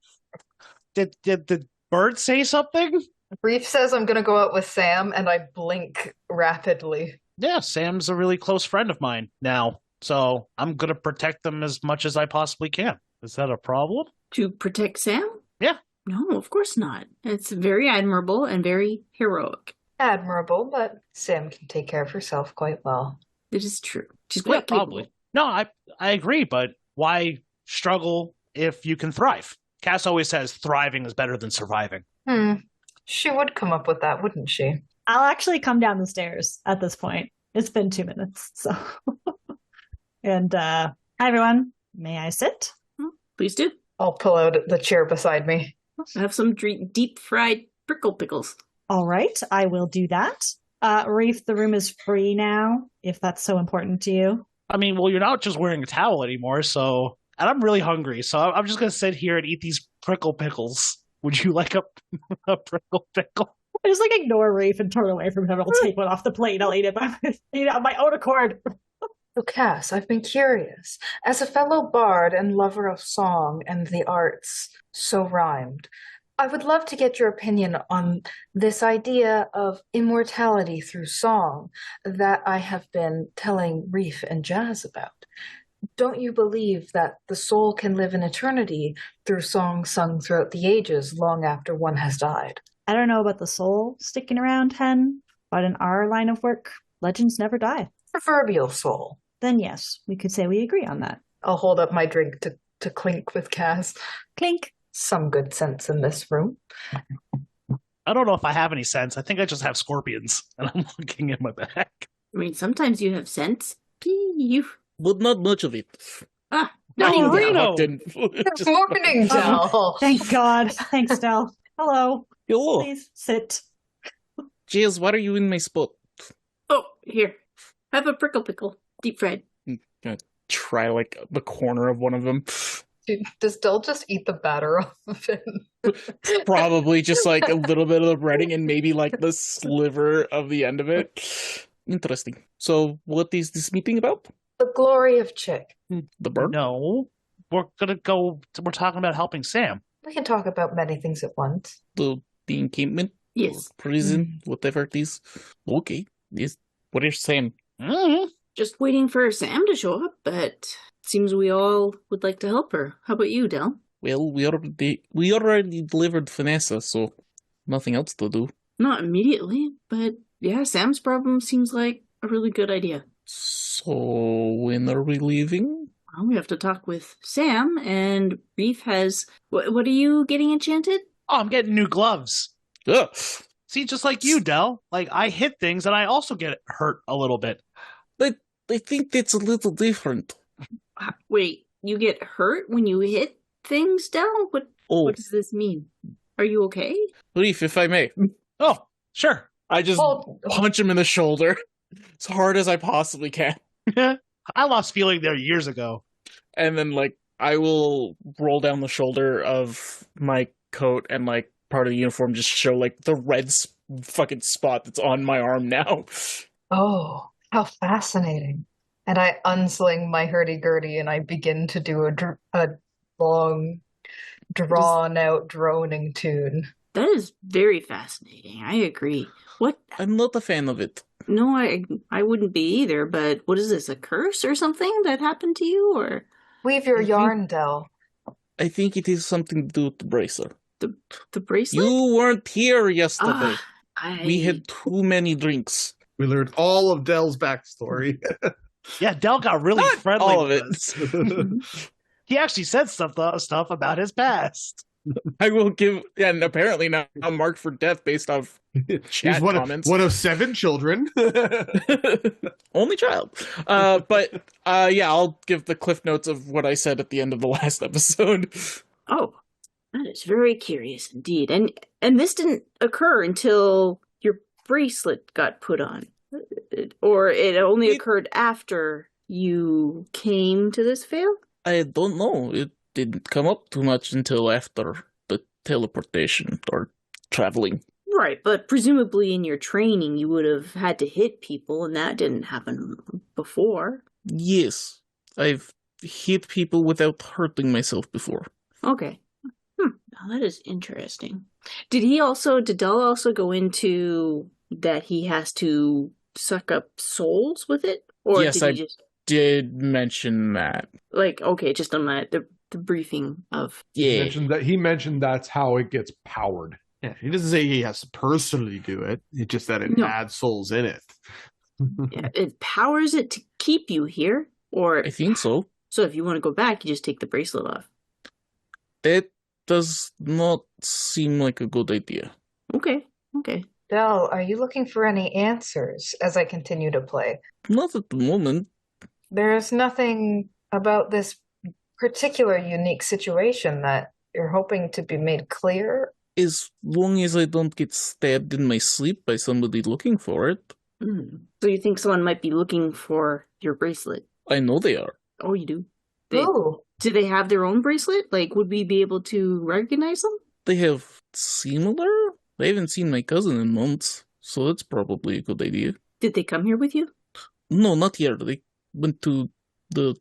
Did the bird say something? Reef says I'm going to go out with Sam, and I blink rapidly. Yeah, Sam's a really close friend of mine now, so I'm going to protect them as much as I possibly can. Is that a problem? To protect Sam? Yeah. No, of course not. It's very admirable and very heroic. Admirable, but Sam can take care of herself quite well. It is true. She's quite probably. capable. No, I agree, but why struggle if you can thrive? Cass always says thriving is better than surviving. She would come up with that, wouldn't she? I'll actually come down the stairs at this point. It's been 2 minutes, so. And hi everyone. May I sit? Please do. I'll pull out the chair beside me. Have some deep fried prickle pickles. All right, I will do that. Reef, the room is free now, if that's so important to you. I mean, well, you're not just wearing a towel anymore, so... And I'm really hungry, so I'm just going to sit here and eat these prickle pickles. Would you like a prickle pickle? I just ignore Reef and turn away from him. I'll take one off the plate. I'll eat it on my own accord. So Cass, I've been curious. As a fellow bard and lover of song and the arts, so rhymed, I would love to get your opinion on this idea of immortality through song that I have been telling Reef and Jazz about. Don't you believe that the soul can live in eternity through songs sung throughout the ages long after one has died? I don't know about the soul sticking around, Hen, but in our line of work, legends never die. Proverbial soul. Then yes, we could say we agree on that. I'll hold up my drink to clink with Cass. Clink. Some good sense in this room. I don't know if I have any sense. I think I just have scorpions, and I'm looking in my bag. I mean, sometimes you have sense. But not much of it. No, Reno! Good morning, Del. Thank God. Thanks, Del. Hello. Hello. Please sit. Jazz, why are you in my spot? Oh, here. Have a prickle pickle. Deep fried. Gonna try like the corner of one of them. Dude, does Del just eat the batter off of it? Probably just like a little bit of the breading and maybe like the sliver of the end of it. Interesting. So what is this meeting about? The glory of Chick. The bird? No, we're talking about helping Sam. We can talk about many things at once. The encampment? Yes. Or prison? Whatever it is. Okay. Yes. What are you saying? Mm-hmm. Just waiting for Sam to show up, but it seems we all would like to help her. How about you, Del? Well, we already delivered Vanessa, so nothing else to do. Not immediately, but yeah, Sam's problem seems like a really good idea. So when are we leaving? Well, we have to talk with Sam, and Reef has... What are you getting enchanted? Oh, I'm getting new gloves. Ugh. See, just like you, Del. Like, I hit things and I also get hurt a little bit. I think that's a little different. Wait, you get hurt when you hit things, Del? What does this mean? Are you okay? Reef, if I may. Oh, sure. I just punch him in the shoulder as hard as I possibly can. I lost feeling there years ago. And then, like, I will roll down the shoulder of my coat and, like, part of the uniform just show, like, the red fucking spot that's on my arm now. Oh, how fascinating. And I unsling my hurdy-gurdy and I begin to do a long, drawn-out droning tune. That is very fascinating. I agree. What? I'm not a fan of it. No, I wouldn't be either, but what is this, a curse or something that happened to you, or? Weave your yarn, Del. I think it is something to do with the bracer. The bracelet? You weren't here yesterday. Ah, We had too many drinks. We learned all of Dell's backstory. Yeah, Del got really Not friendly all of with it. us. He actually said stuff about his past. I will give, and apparently now I'm marked for death based off chat He's one comments. one of 7 children. Only child. But yeah, I'll give the cliff notes of what I said at the end of the last episode. Oh, that is very curious indeed. And this didn't occur until your bracelet got put on. Or it only occurred after you came to this veil? I don't know. It didn't come up too much until after the teleportation or traveling. Right, but presumably in your training you would have had to hit people, and that didn't happen before. Yes, I've hit people without hurting myself before. Okay. Now that is interesting. Did Del also go into that he has to suck up souls with it? Or Yes, did he just did mention that. like, okay, just on the briefing of Yeah. He mentioned that's how it gets powered. Yeah, he doesn't say he has to personally do it. It's just that it No. adds souls in it. yeah, it powers it to keep you here, or I think so. so if you want to go back, you just take the bracelet off. That does not seem like a good idea. Okay. Del, are you looking for any answers as I continue to play? Not at the moment. There's nothing about this particular unique situation that you're hoping to be made clear? As long as I don't get stabbed in my sleep by somebody looking for it. So you think someone might be looking for your bracelet? I know they are. Oh, you do? Ooh. Do they have their own bracelet? Like, would we be able to recognize them? They have similar? I haven't seen my cousin in months, so that's probably a good idea. Did they come here with you? No, not here. They went to the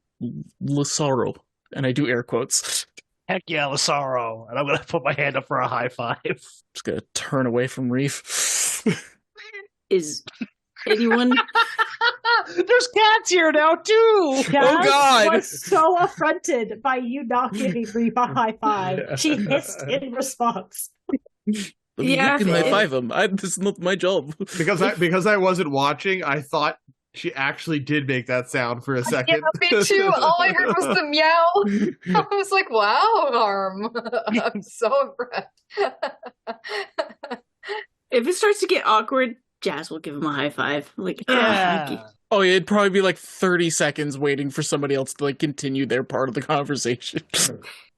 Lasaro. And I do air quotes. Heck yeah, Lasaro. And I'm going to put my hand up for a high five. Just gonna turn away from Reef. Is anyone... There's cats here now, too. Gaz God. was so affronted by you not giving Reef a high five. She hissed in response. Yeah, you can if- high five him. This is not my job. Because I wasn't watching, I thought she actually did make that sound for a Yeah, second. me too. All I heard was the meow. I was like, wow, Arm. I'm so impressed. If it starts to get awkward, Jazz will give him a high five. Like, thank you. Oh, yeah, it'd probably be like 30 seconds waiting for somebody else to like continue their part of the conversation.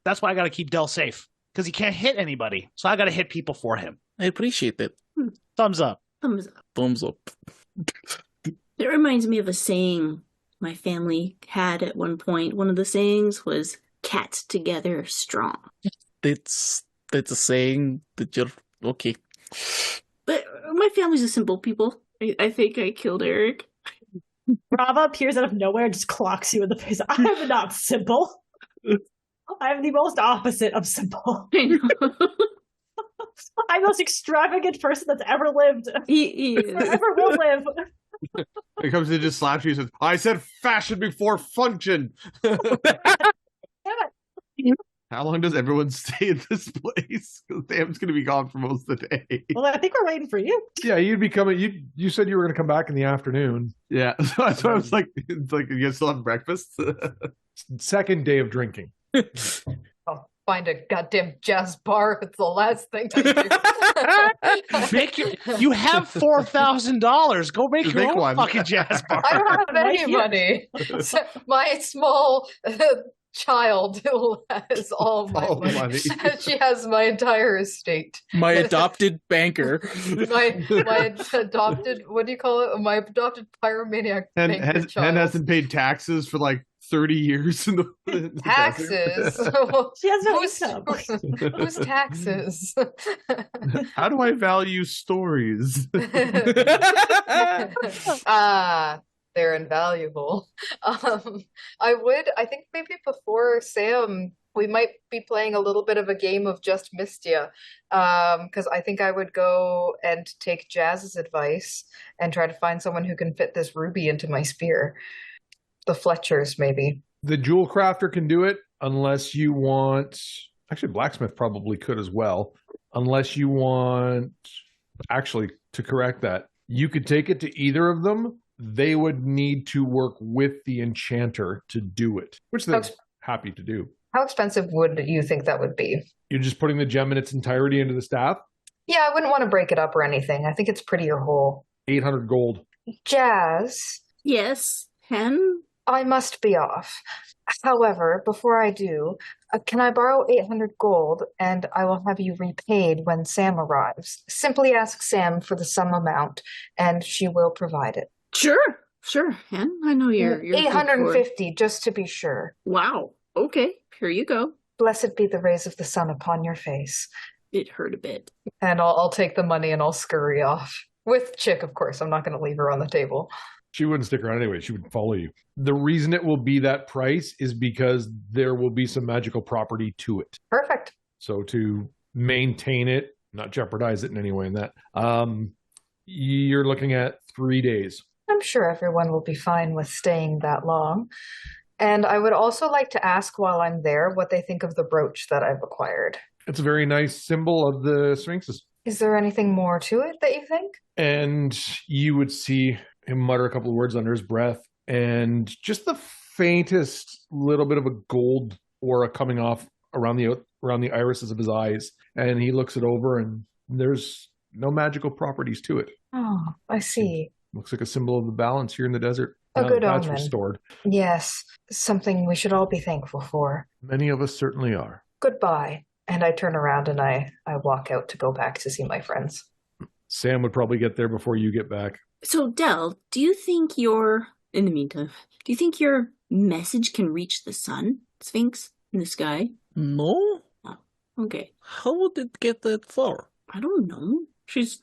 That's why I got to keep Del safe. Because he can't hit anybody. So I got to hit people for him. I appreciate that. Thumbs up. Thumbs up. Thumbs up. It reminds me of a saying my family had at one point. One of the sayings was, cats together strong. That's a saying that you're okay. But my family's a simple people. I think I killed Eric. Rava appears out of nowhere and just clocks you in the face. I am not simple. I am the most opposite of simple. I know. I'm the most extravagant person that's ever lived. He is. Or ever will live. He comes in, just slaps you and says, I said fashion before function. Damn it. How long does everyone stay at this place? Because Sam's going to be gone for most of the day. Well, I think we're waiting for you. Yeah, you'd be coming. You said you were going to come back in the afternoon. Yeah, so that's why I was like, it's like, you guys still have breakfast? Second day of drinking. I'll find a goddamn jazz bar. It's the last thing to do. You have $4,000. Go make your Make own one. fucking jazz bar. I don't have Right any here. money. So my small child who has all my All the money. money. She has my entire estate. My adopted banker. My adopted, what do you call it? My adopted pyromaniac And banker child. Hen hasn't paid taxes for like 30 years in the Taxes. She has no Whose income. whose taxes? How do I value stories? Ah, they're invaluable. I think maybe before Sam, we might be playing a little bit of a game of Just Missed Ya. Because I think I would go and take Jazz's advice and try to find someone who can fit this ruby into my spear. The Fletchers, maybe. The jewel crafter can do it unless you want. Actually, blacksmith probably could as well. Unless you want. Actually, to correct that, you could take it to either of them. They would need to work with the enchanter to do it, which they're happy to do. How expensive would you think that would be? You're just putting the gem in its entirety into the staff. Yeah, I wouldn't want to break it up or anything. I think it's prettier whole. 800 gold. Jazz, Yes, Hen? I must be off. However, before I do, can I borrow 800 gold and I will have you repaid when Sam arrives? Simply ask Sam for the sum amount and she will provide it. Sure, Hen. I know you're good for- 850, just to be sure. Wow. Okay, here you go. Blessed be the rays of the sun upon your face. It hurt a bit. And I'll take the money and I'll scurry off. With Chick, of course. I'm not going to leave her on the table. She wouldn't stick around anyway. She would follow you. The reason it will be that price is because there will be some magical property to it. Perfect. So to maintain it, not jeopardize it in any way in that, you're looking at 3 days. I'm sure everyone will be fine with staying that long. And I would also like to ask while I'm there what they think of the brooch that I've acquired. It's a very nice symbol of the Sphinxes. Is there anything more to it that you think? And you would see him mutter a couple of words under his breath, and just the faintest little bit of a gold aura coming off around the irises of his eyes. And he looks it over, and there's no magical properties to it. Oh, I see. Looks like a symbol of the balance here in the desert. A Now good that that's omen. restored. Yes, something we should all be thankful for. Many of us certainly are. Goodbye. And I turn around and I walk out to go back to see my friends. Sam would probably get there before you get back. So, Del, in the meantime, do you think your message can reach the sun, Sphinx, in the sky? No? Oh, okay. How would it get that far? I don't know. She's,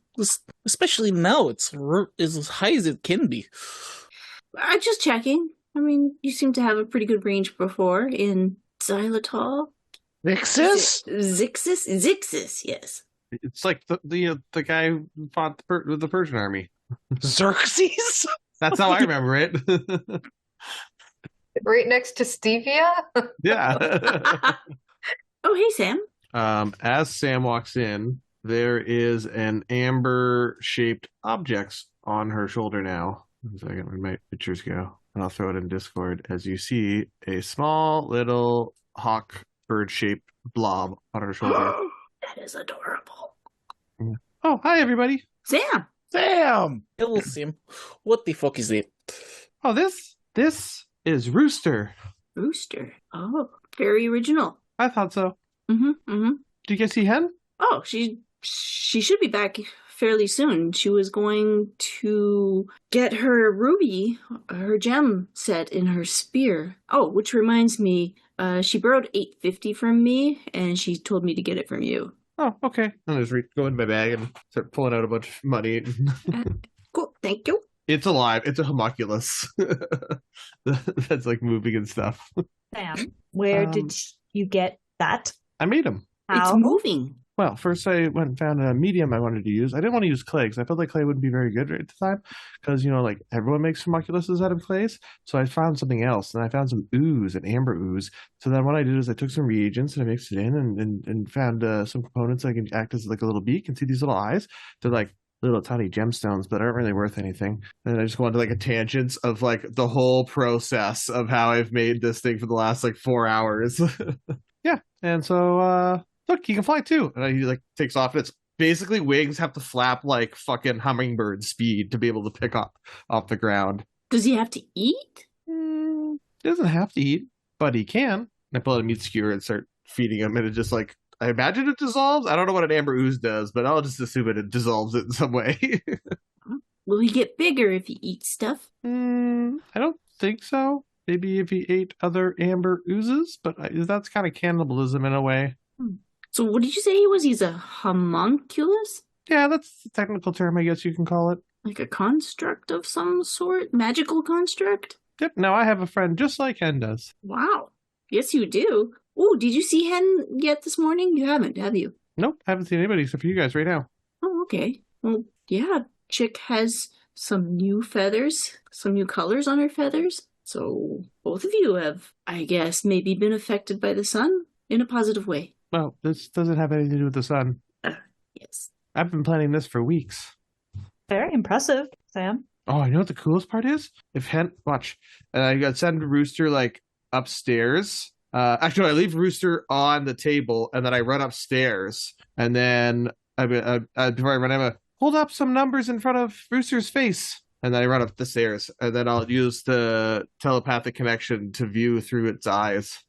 especially now, it's as high as it can be. I'm just checking. I mean, you seem to have a pretty good range before in Xylitol. Nixus? Zixis, yes. It's like the guy who fought the Persian army. Xerxes? That's how I remember it. Right next to Stevia? Yeah. Oh, hey, Sam. As Sam walks in, there is an amber-shaped object on her shoulder now. 1 second, where my pictures go? And I'll throw it in Discord. As you see, a small little hawk bird-shaped blob on her shoulder. That is adorable. Oh, hi, everybody. Sam! Damn! Hello, Sim. What the fuck is it? Oh, this is Rooster. Rooster. Oh, very original. I thought so. Mm-hmm. Did you guys see Hen? Oh, she should be back fairly soon. She was going to get her ruby, her gem set in her spear. Oh, which reminds me, she borrowed $850 from me, and she told me to get it from you. Oh, okay. I'll just go in my bag and start pulling out a bunch of money. Cool, thank you. It's alive. It's a homunculus. That's like moving and stuff. Sam, where did you get that? I made him. How? It's moving. Well, first I went and found a medium I wanted to use. I didn't want to use clay because I felt like clay wouldn't be very good right at the time because, like everyone makes homunculuses out of clays. So I found something else and I found some ooze, an amber ooze. So then what I did is I took some reagents and I mixed it in and found some components that can act as like a little beak and see these little eyes. They're like little tiny gemstones, but aren't really worth anything. And I just wanted like a tangent of like the whole process of how I've made this thing for the last like 4 hours. Yeah. And so, look, he can fly too. And he like takes off. It's basically wings have to flap like fucking hummingbird speed to be able to pick up off the ground. Does he have to eat? He doesn't have to eat, but he can. And I pull out a meat skewer and start feeding him, and it just like I imagine it dissolves. I don't know what an amber ooze does, but I'll just assume it dissolves it in some way. Will he get bigger if he eats stuff? I don't think so. Maybe if he ate other amber oozes, but that's kind of cannibalism in a way. So what did you say he was? He's a homunculus? Yeah, that's the technical term, I guess you can call it. Like a construct of some sort? Magical construct? Yep, now I have a friend just like Hen does. Wow. Yes, you do. Oh, did you see Hen yet this morning? You haven't, have you? Nope, I haven't seen anybody except for you guys right now. Oh, okay. Well, yeah, Chick has some new feathers, some new colors on her feathers. So both of you have, I guess, maybe been affected by the sun in a positive way. Well, this doesn't have anything to do with the sun. Yes. I've been planning this for weeks. Very impressive, Sam. Oh, I know what the coolest part is? If Hen, watch, I got send Rooster like upstairs. Actually, I leave Rooster on the table and then I run upstairs. And then before I run, I'm hold up some numbers in front of Rooster's face. And then I run up the stairs, and then I'll use the telepathic connection to view through its eyes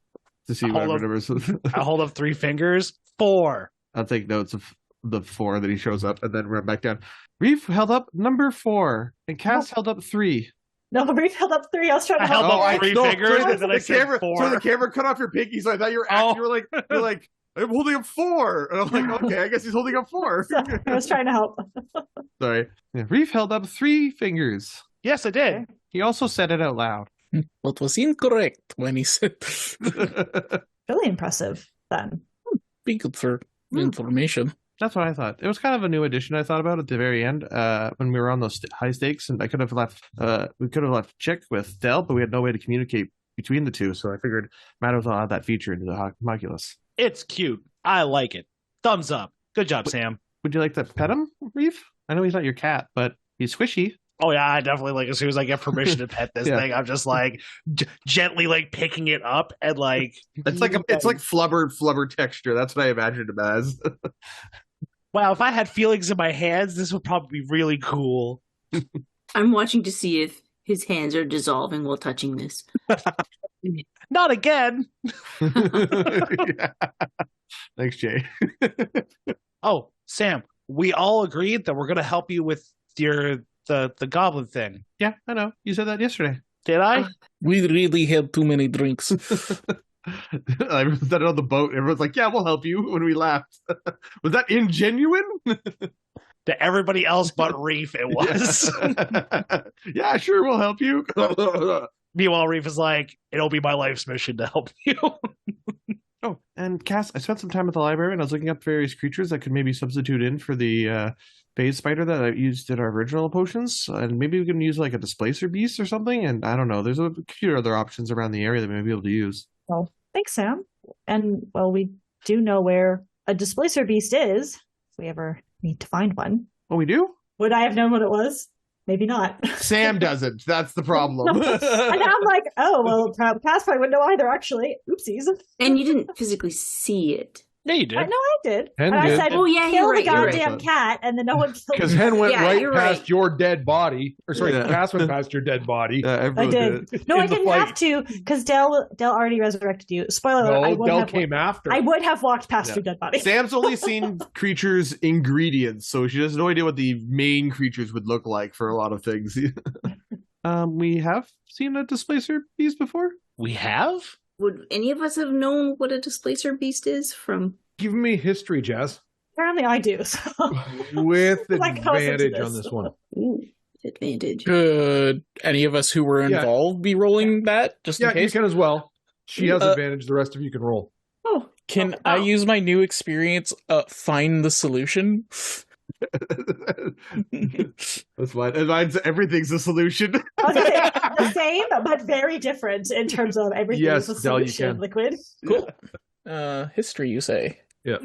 to see whatever numbers. I hold up 3 fingers. 4. I'll take notes of the 4 that he shows up, and then run back down. Reef held up number 4, and Cass held up 3. No, Reef held up 3. I was trying to I held help. up 3 fingers, and then I said camera, 4. So the camera cut off your pinky, so I thought you were you're like, I'm holding up 4. And I'm like, okay, I guess he's holding up 4. I was trying to help. Sorry. Yeah, Reef held up 3 fingers. Yes, I did. He also said it out loud. What was incorrect when he said Really impressive, then. be good for information. That's what I thought. It was kind of a new addition I thought about at the very end when we were on those high stakes, and I could have left. We could have left Chick with Del, but we had no way to communicate between the two. So I figured might as well add that feature into the homunculus. It's cute. I like it. Thumbs up. Good job, Sam. Would you like to pet him, Reef? I know he's not your cat, but he's squishy. Oh yeah, I definitely like as soon as I get permission to pet this thing, I'm just like gently like picking it up and like it's like flubber texture. That's what I imagined him as. Wow, if I had feelings in my hands, this would probably be really cool. I'm watching to see if his hands are dissolving while touching this. Not again. Yeah. Thanks, Jay. Oh, Sam, we all agreed that we're going to help you with the goblin thing. Yeah, I know. You said that yesterday. Did I? We really had too many drinks. I wrote that on the boat. Everyone's like, yeah, we'll help you when we laughed. Was that ingenuine? To everybody else but Reef, it was. Yeah, sure, we'll help you. Meanwhile, Reef is like, it'll be my life's mission to help you. Oh, and Cass, I spent some time at the library and I was looking up various creatures that could maybe substitute in for the phase spider that I used in our original potions. And maybe we can use like a displacer beast or something. And I don't know, there's a few other options around the area that we may be able to use. Well, thanks, Sam. And, well, we do know where a displacer beast is, if we ever need to find one. Oh, we do? Would I have known what it was? Maybe not. Sam doesn't. That's the problem. And I'm like, oh, well, Cass probably wouldn't know either, actually. Oopsies. And you didn't physically see it. Yeah, you did. No, I did. Hen And I did. said, Oh, yeah, kill you're the right, you're goddamn right. cat, and then no one killed Because me. Hen went Yeah, right you're past right. your dead body. Or sorry, Yeah. Cass went past your dead body. I Everyone did. No, I In the didn't fight. have to, because Del already resurrected you. Spoiler alert, I No, would Del have came after. I would have walked past Yeah. your dead body. Sam's only seen creatures' ingredients, so she has no idea what the main creatures would look like for a lot of things. We have seen a displacer beast before. We have? Would any of us have known what a displacer beast is from? Give me history, Jess. Apparently I do. So. With Like, how's into advantage this? on this one. Ooh, advantage. Could any of us who were involved be rolling that just in Yeah, you case? can as well. She has advantage. The rest of you can roll. Oh, Can I use my new experience, find the solution? That's fine. Mine's everything's a solution. I was gonna say, the same, but very different in terms of everything Yes, is a Del, you solution, can. Liquid. Cool. History, you say? Yeah.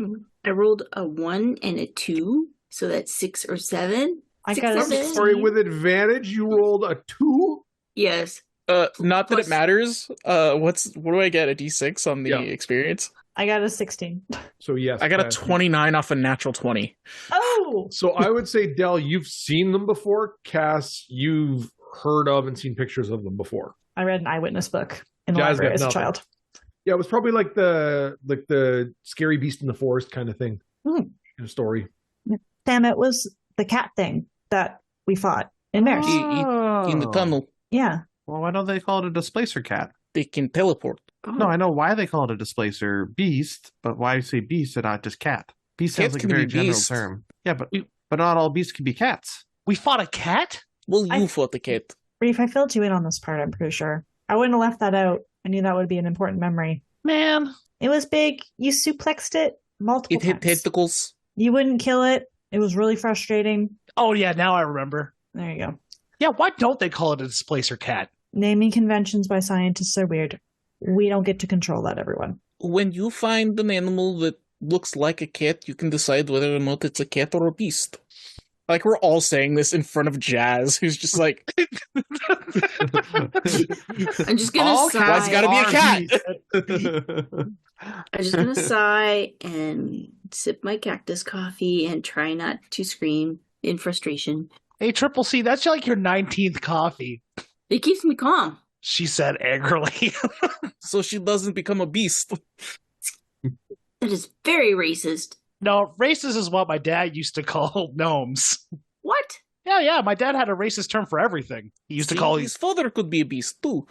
I rolled a 1 and a 2, so that's 6 or 7. I 6 got or a I'm 7? sorry, with advantage, you rolled a 2? Yes. Not that Plus- it matters. What do I get? A D6 on the Yeah. experience? I got a 16. So yes. I got a Cass, 29 off a natural 20. Oh! So I would say, Del, you've seen them before. Cass, you've heard of and seen pictures of them before. I read an eyewitness book in the Jazz library got as a nothing. child. Yeah, it was probably like the scary beast in the forest kind of thing. Story. Damn, it was the cat thing that we fought in Maris. In the tunnel, Yeah. Well, why don't they call it a displacer cat? they can teleport. No, I know why they call it a displacer beast, but why say beast and not just cat? Beast sounds Cats like a can very be general beast. term. Yeah, but not all beasts can be cats. We fought a cat? Well, you I- fought the cat. Reef, I filled you in on this part, I'm pretty sure. I wouldn't have left that out. I knew that would be an important memory. Man. It was big. You suplexed it multiple It had times. tentacles. You wouldn't kill it. It was really frustrating. Oh, yeah, now I remember. There you go. Yeah, why don't they call it a displacer cat? Naming conventions by scientists are weird. We don't get to control that, everyone. When you find an animal that looks like a cat, you can decide whether or not it's a cat or a beast. Like, we're all saying this in front of Jazz, who's just like, I'm just gonna All sigh. why's it gotta be a cat? I'm just gonna sigh and sip my cactus coffee and try not to scream in frustration. Hey, Triple C, that's like your 19th coffee, It keeps me calm. she said angrily. So she doesn't become a beast. That is very racist. No, racist is what my dad used to call gnomes. What? Yeah, my dad had a racist term for everything. He used to See, call his father could be a beast too.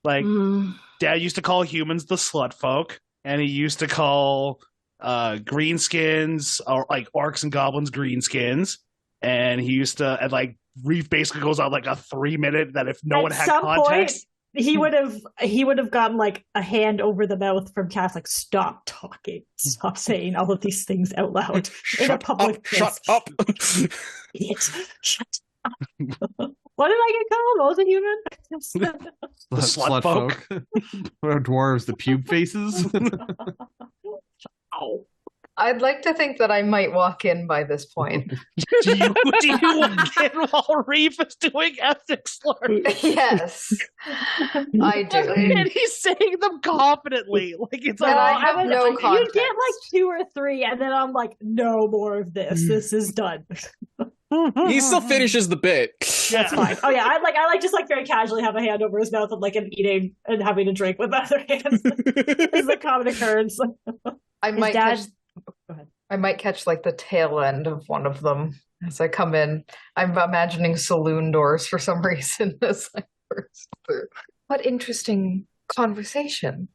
like Mm, dad used to call humans the slut folk, and he used to call greenskins or like orcs and goblins greenskins, and he used to and like Reef basically goes on like a 3-minute that if no At one had some context. He would have gotten like a hand over the mouth from Cass, like, stop talking, stop saying all of these things out loud in a Shut public up! Shut place. up! Idiot. Shut up. What did I get called? What was a human? The slut folk. Or dwarves, the pube faces. Ow. I'd like to think that I might walk in by this point. do you walk in while Reef is doing ethnic slurs? Yes, I do. And he's saying them confidently, like it's And all. I have no You context. get like 2 or 3, and then I'm like, no more of this. This is done. He still finishes the bit. That's fine. Oh yeah, I like just like very casually have a hand over his mouth and like I'm eating and having a drink with my other hand. It's a common occurrence. I His might dad- catch, Go ahead. I might catch like the tail end of one of them as I come in. I'm imagining saloon doors for some reason as I burst through. What interesting conversation.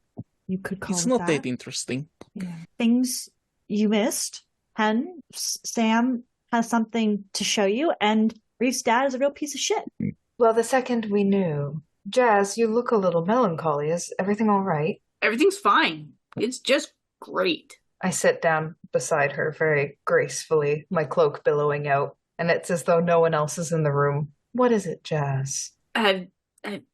You could call It's it not that. that interesting. Yeah. Things you missed. Hen, Sam has something to show you, and Reef's dad is a real piece of shit. Well, the second we knew. Jazz, you look a little melancholy. Is everything all right? everything's fine. It's just great. I sit down beside her very gracefully, my cloak billowing out, and it's as though no one else is in the room. What is it, Jazz?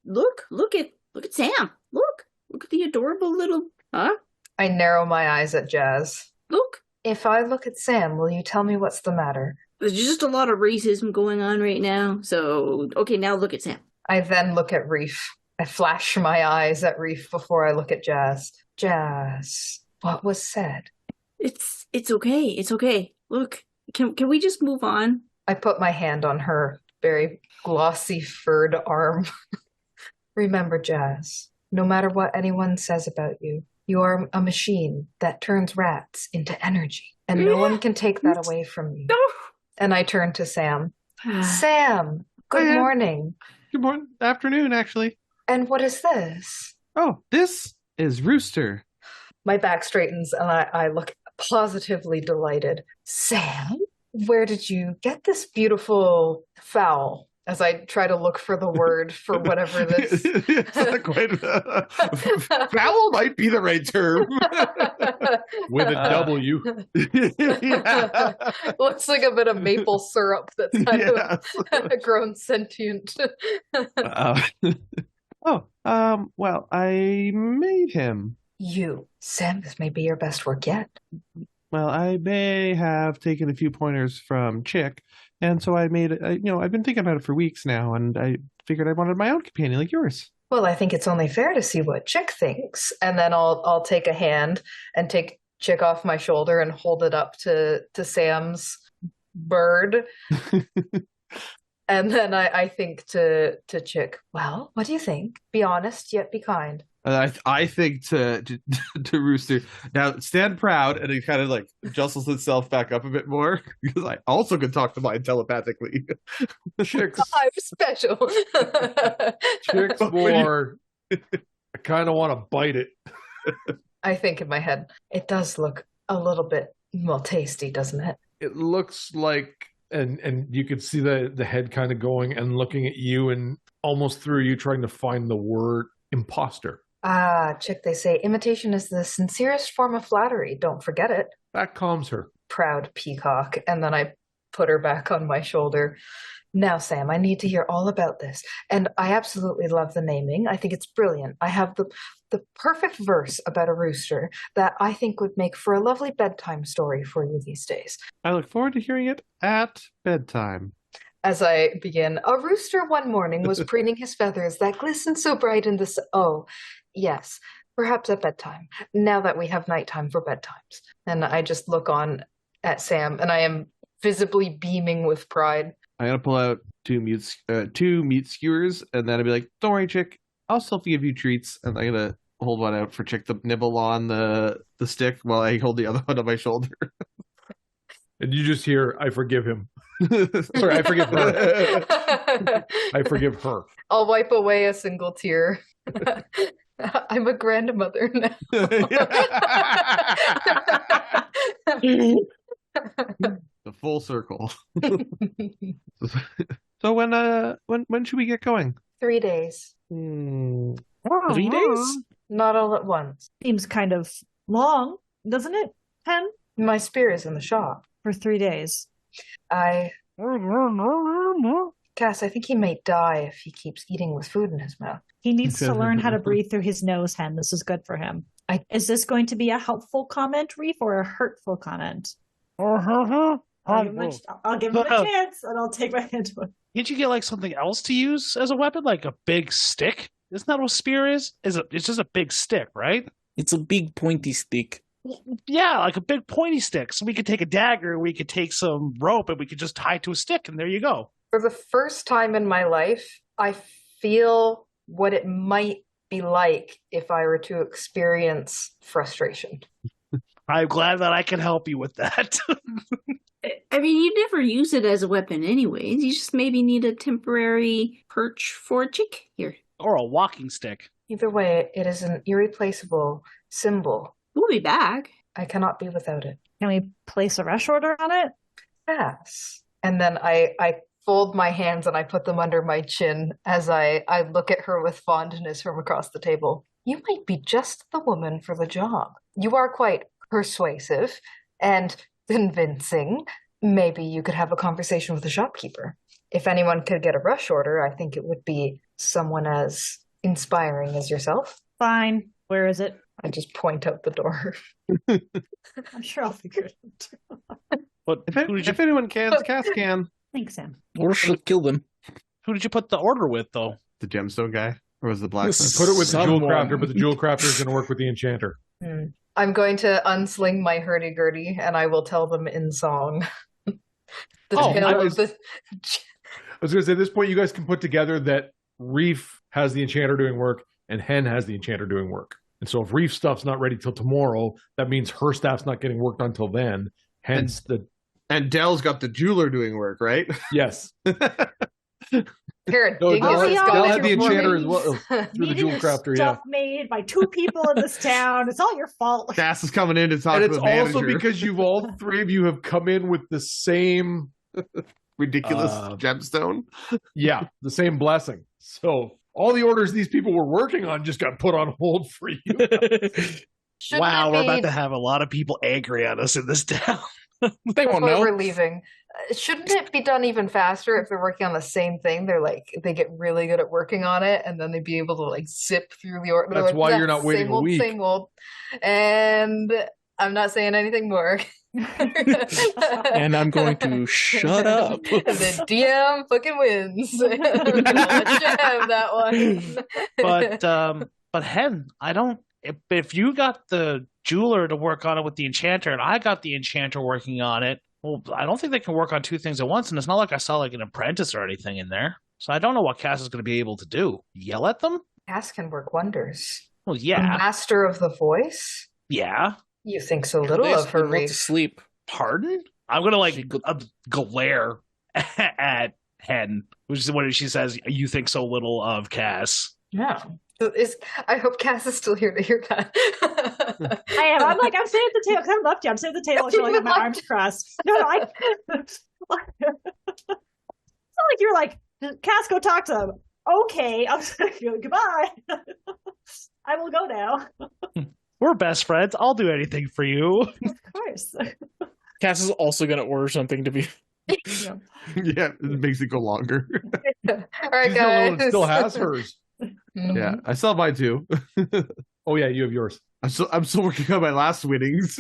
Look at Sam. Look at the adorable little. Huh? I narrow my eyes at Jazz. Look. If I look at Sam, will you tell me what's the matter? There's just a lot of racism going on right now. So, okay, now look at Sam. I then look at Reef. I flash my eyes at Reef before I look at Jazz. Jazz, what was said? It's okay. It's okay. Look, can we just move on? I put my hand on her very glossy furred arm. Remember, Jazz, no matter what anyone says about you, you are a machine that turns rats into energy, and no one can take that away from you. No. And I turn to Sam. Sam, good yeah. morning. Good morning. Afternoon, actually. And what is this? Oh, this is Rooster. My back straightens and I look positively delighted. Sam, where did you get this beautiful fowl? as I try to look for the word for whatever this. It's not quite, foul might be the right term. With a W. Yeah. Looks like a bit of maple syrup that's kind Yes. of grown sentient. Well, I made him. You, Sam, this may be your best work yet. Well, I may have taken a few pointers from Chick, and so I made it. I've been thinking about it for weeks now, and I figured I wanted my own companion like yours. Well, I think it's only fair to see what Chick thinks, and then I'll take a hand and take Chick off my shoulder and hold it up to Sam's bird. And then I think to Chick, well, what do you think? Be honest, yet be kind. I think to Rooster, now stand proud, and he kind of like jostles himself back up a bit more, because I also can talk to mine telepathically. Chick's I'm special. more, I kind of want to bite it. I think in my head, it does look a little bit, well, tasty, doesn't it? It looks like, and you could see the head kind of going and looking at you and almost through you trying to find the word imposter. Ah, Chick, they say imitation is the sincerest form of flattery. Don't forget it. That calms her. Proud peacock. And then I put her back on my shoulder. Now, Sam, I need to hear all about this. And I absolutely love the naming. I think it's brilliant. I have the perfect verse about a rooster that I think would make for a lovely bedtime story for you these days. I look forward to hearing it at bedtime. As I begin, a rooster one morning was preening his feathers that glistened so bright in the sun. Oh, yes, perhaps at bedtime, now that we have nighttime for bedtimes. And I just look on at Sam, and I am visibly beaming with pride. I'm gonna pull out two meat skewers, and then I'll be like, "Don't worry, Chick. I'll still give you treats." And I'm gonna hold one out for Chick to nibble on the stick while I hold the other one on my shoulder. And you just hear, I forgive him. Sorry, I forgive her. I forgive her. I'll wipe away a single tear. I'm a grandmother now. The full circle. So when should we get going? 3 days. 3 days? Not all at once. Seems kind of long, doesn't it, Pen? My spear is in the shop. For 3 days. Cass, I think he may die if he keeps eating with food in his mouth. He needs to learn how to breathe through his nose, Hen. This is good for him. Is this going to be a helpful comment, Reef, or a hurtful comment? I'll give him a chance, and I'll take my hand to him. Can't you get like something else to use as a weapon, like a big stick? Isn't that what a spear is? It's just a big stick, right? It's a big pointy stick. Yeah, like a big pointy stick. So we could take a dagger, we could take some rope, and we could just tie it to a stick, and there you go. For the first time in my life, I feel what it might be like if I were to experience frustration. I'm glad that I can help you with that. I mean, you never use it as a weapon anyways. You just maybe need a temporary perch for a chick here. Or a walking stick. Either way, it is an irreplaceable symbol. We'll be back. I cannot be without it. Can we place a rush order on it? Yes. And then I fold my hands and I put them under my chin as I look at her with fondness from across the table. You might be just the woman for the job. You are quite persuasive and convincing. Maybe you could have a conversation with the shopkeeper. If anyone could get a rush order, I think it would be someone as inspiring as yourself. Fine. Where is it? I just point out the door. I'm sure I'll figure it out. But If anyone can, Cass can. Thanks, Sam. Or should kill them. who did you put the order with, though? The gemstone guy? Or was the blacksmith? Put it with the jewel Someone. crafter, but the jewel crafter is going to work with the enchanter. I'm going to unsling my hurdy-gurdy and I will tell them in song. The tale of the... I was going to say, at this point, you guys can put together that Reef has the enchanter doing work and Hen has the enchanter doing work. And so if Reef stuff's not ready till tomorrow, that means her staff's not getting worked on till then. Hence And Dell's got the jeweler doing work, right? Yes. Parrot No, Dingus Del has Del gone had the through enchanter as mornings. well. Through the jewel Needing crafter, stuff made by two people in this town. It's all your fault. Cass is coming in to talk And to it's the manager. also because all three of you have come in with the same ridiculous gemstone. Yeah, the same blessing. So all the orders these people were working on just got put on hold for you. Shouldn't Wow, it we're be, about to have a lot of people angry at us in this town. They won't before know. we're leaving, shouldn't it be done even faster if they're working on the same thing? They get really good at working on it, and then they'd be able to like zip through the order. That's why you're not waiting same a old, week. Same old. And I'm not saying anything more. And I'm going to shut up. And the DM fucking wins. Let you have that one. But Hen, I don't. If you got the jeweler to work on it with the enchanter, and I got the enchanter working on it, well, I don't think they can work on two things at once. And it's not like I saw like an apprentice or anything in there, so I don't know what Cass is going to be able to do. Yell at them? Cass can work wonders. Well, A yeah, master of the voice. yeah. You think so little of her, Went to Reef. sleep. Pardon? I'm gonna like She go- glare at Hen, which is when she says, "You think so little of Cass." Yeah. I hope Cass is still here to hear that. I am. I'm sitting at the table. 'Cause I haven't left you. I'm sitting at the table, You showing like my left. arms crossed. No, it's not like you're like, Cass, go talk to him. Okay, I'm just like, goodbye. I will go now. We're best friends. I'll do anything for you. Of course. Cass is also going to order something to be. Yeah. Yeah, it makes it go longer. All right, She's the only one guys. that still has hers. Mhm. Yeah, I still have mine too. Oh yeah, you have yours. I'm still working on my last winnings.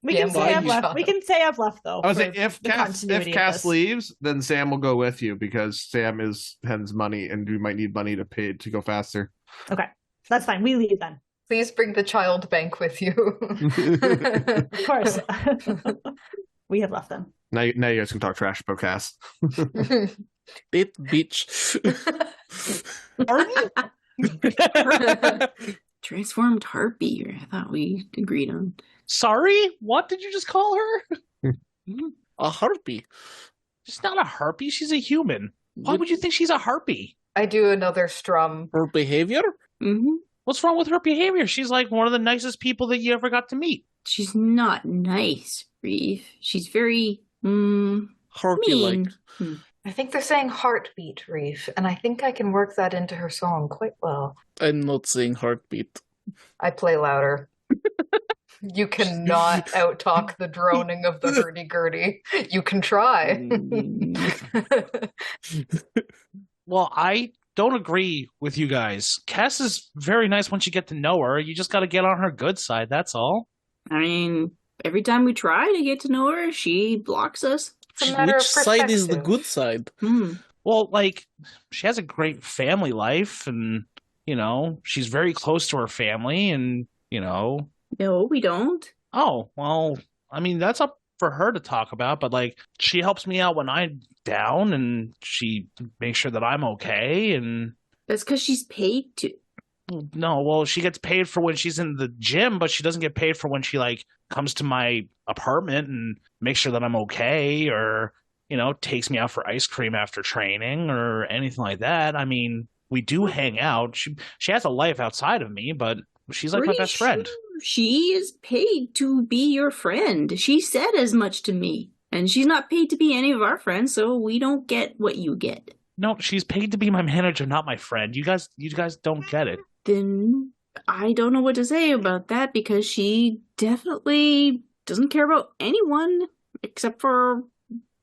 We Yeah, can say why I've you left. shot We him? can say I've left though. I was for saying if the Cass continuity of this. leaves, then Sam will go with you because Sam is Hen's money, and we might need money to pay to go faster. Okay, that's fine. We leave then. Please bring the child bank with you. Of course. We have left them. Now you guys can talk trash about Cass. Bit bitch. Transformed heartbeat. I thought we agreed on. Sorry, what did you just call her? A harpy. She's not a harpy. She's a human. Why would you think she's a harpy? I do another strum. Her behavior? Mm-hmm. What's wrong with her behavior? She's like one of the nicest people that you ever got to meet. She's not nice, Reef. She's very Harpy like. mean. I think they're saying heartbeat, Reef, and I think I can work that into her song quite well. I'm not saying heartbeat. I play louder. You cannot outtalk the droning of the hurdy-gurdy. You can try. Well, I don't agree with you guys. Cass is very nice once you get to know her. You just got to get on her good side. That's all. I mean, every time we try to get to know her, she blocks us. It's a matter Which of side is the perspective. good side? Well, like, she has a great family life, and, she's very close to her family, and, No, we don't. oh, well, I mean, that's up for her to talk about, but, like, she helps me out when I'm down, and she makes sure that I'm okay, and, That's because she's paid to. no, well, she gets paid for when she's in the gym, but she doesn't get paid for when she, like, comes to my apartment and makes sure that I'm okay, or, takes me out for ice cream after training, or anything like that. I mean, we do hang out. She has a life outside of me, but she's like my Pretty best friend. sure she is paid to be your friend. She said as much to me. And she's not paid to be any of our friends, so we don't get what you get. No, she's paid to be my manager, not my friend. You guys don't get it. Then I don't know what to say about that because she definitely doesn't care about anyone except for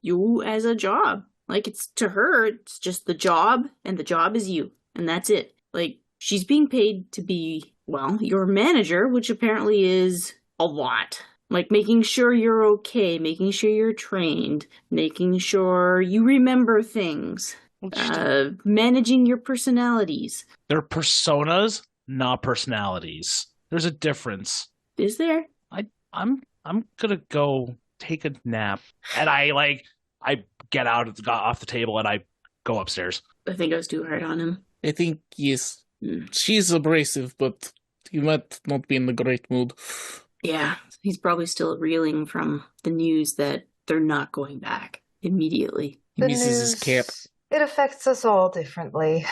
you as a job. Like, it's to her, it's just the job, and the job is you, and that's it. Like, she's being paid to be, well, your manager, which apparently is a lot. Like, making sure you're okay, making sure you're trained, making sure you remember things, managing your personalities. They're personas, not personalities. There's a difference. Is there? I'm gonna go take a nap, and I get off the table and I go upstairs. I think I was too hard on him. I think, yes, she's abrasive, but he might not be in a great mood. Yeah, he's probably still reeling from the news that they're not going back immediately. He The misses his cap. It affects us all differently.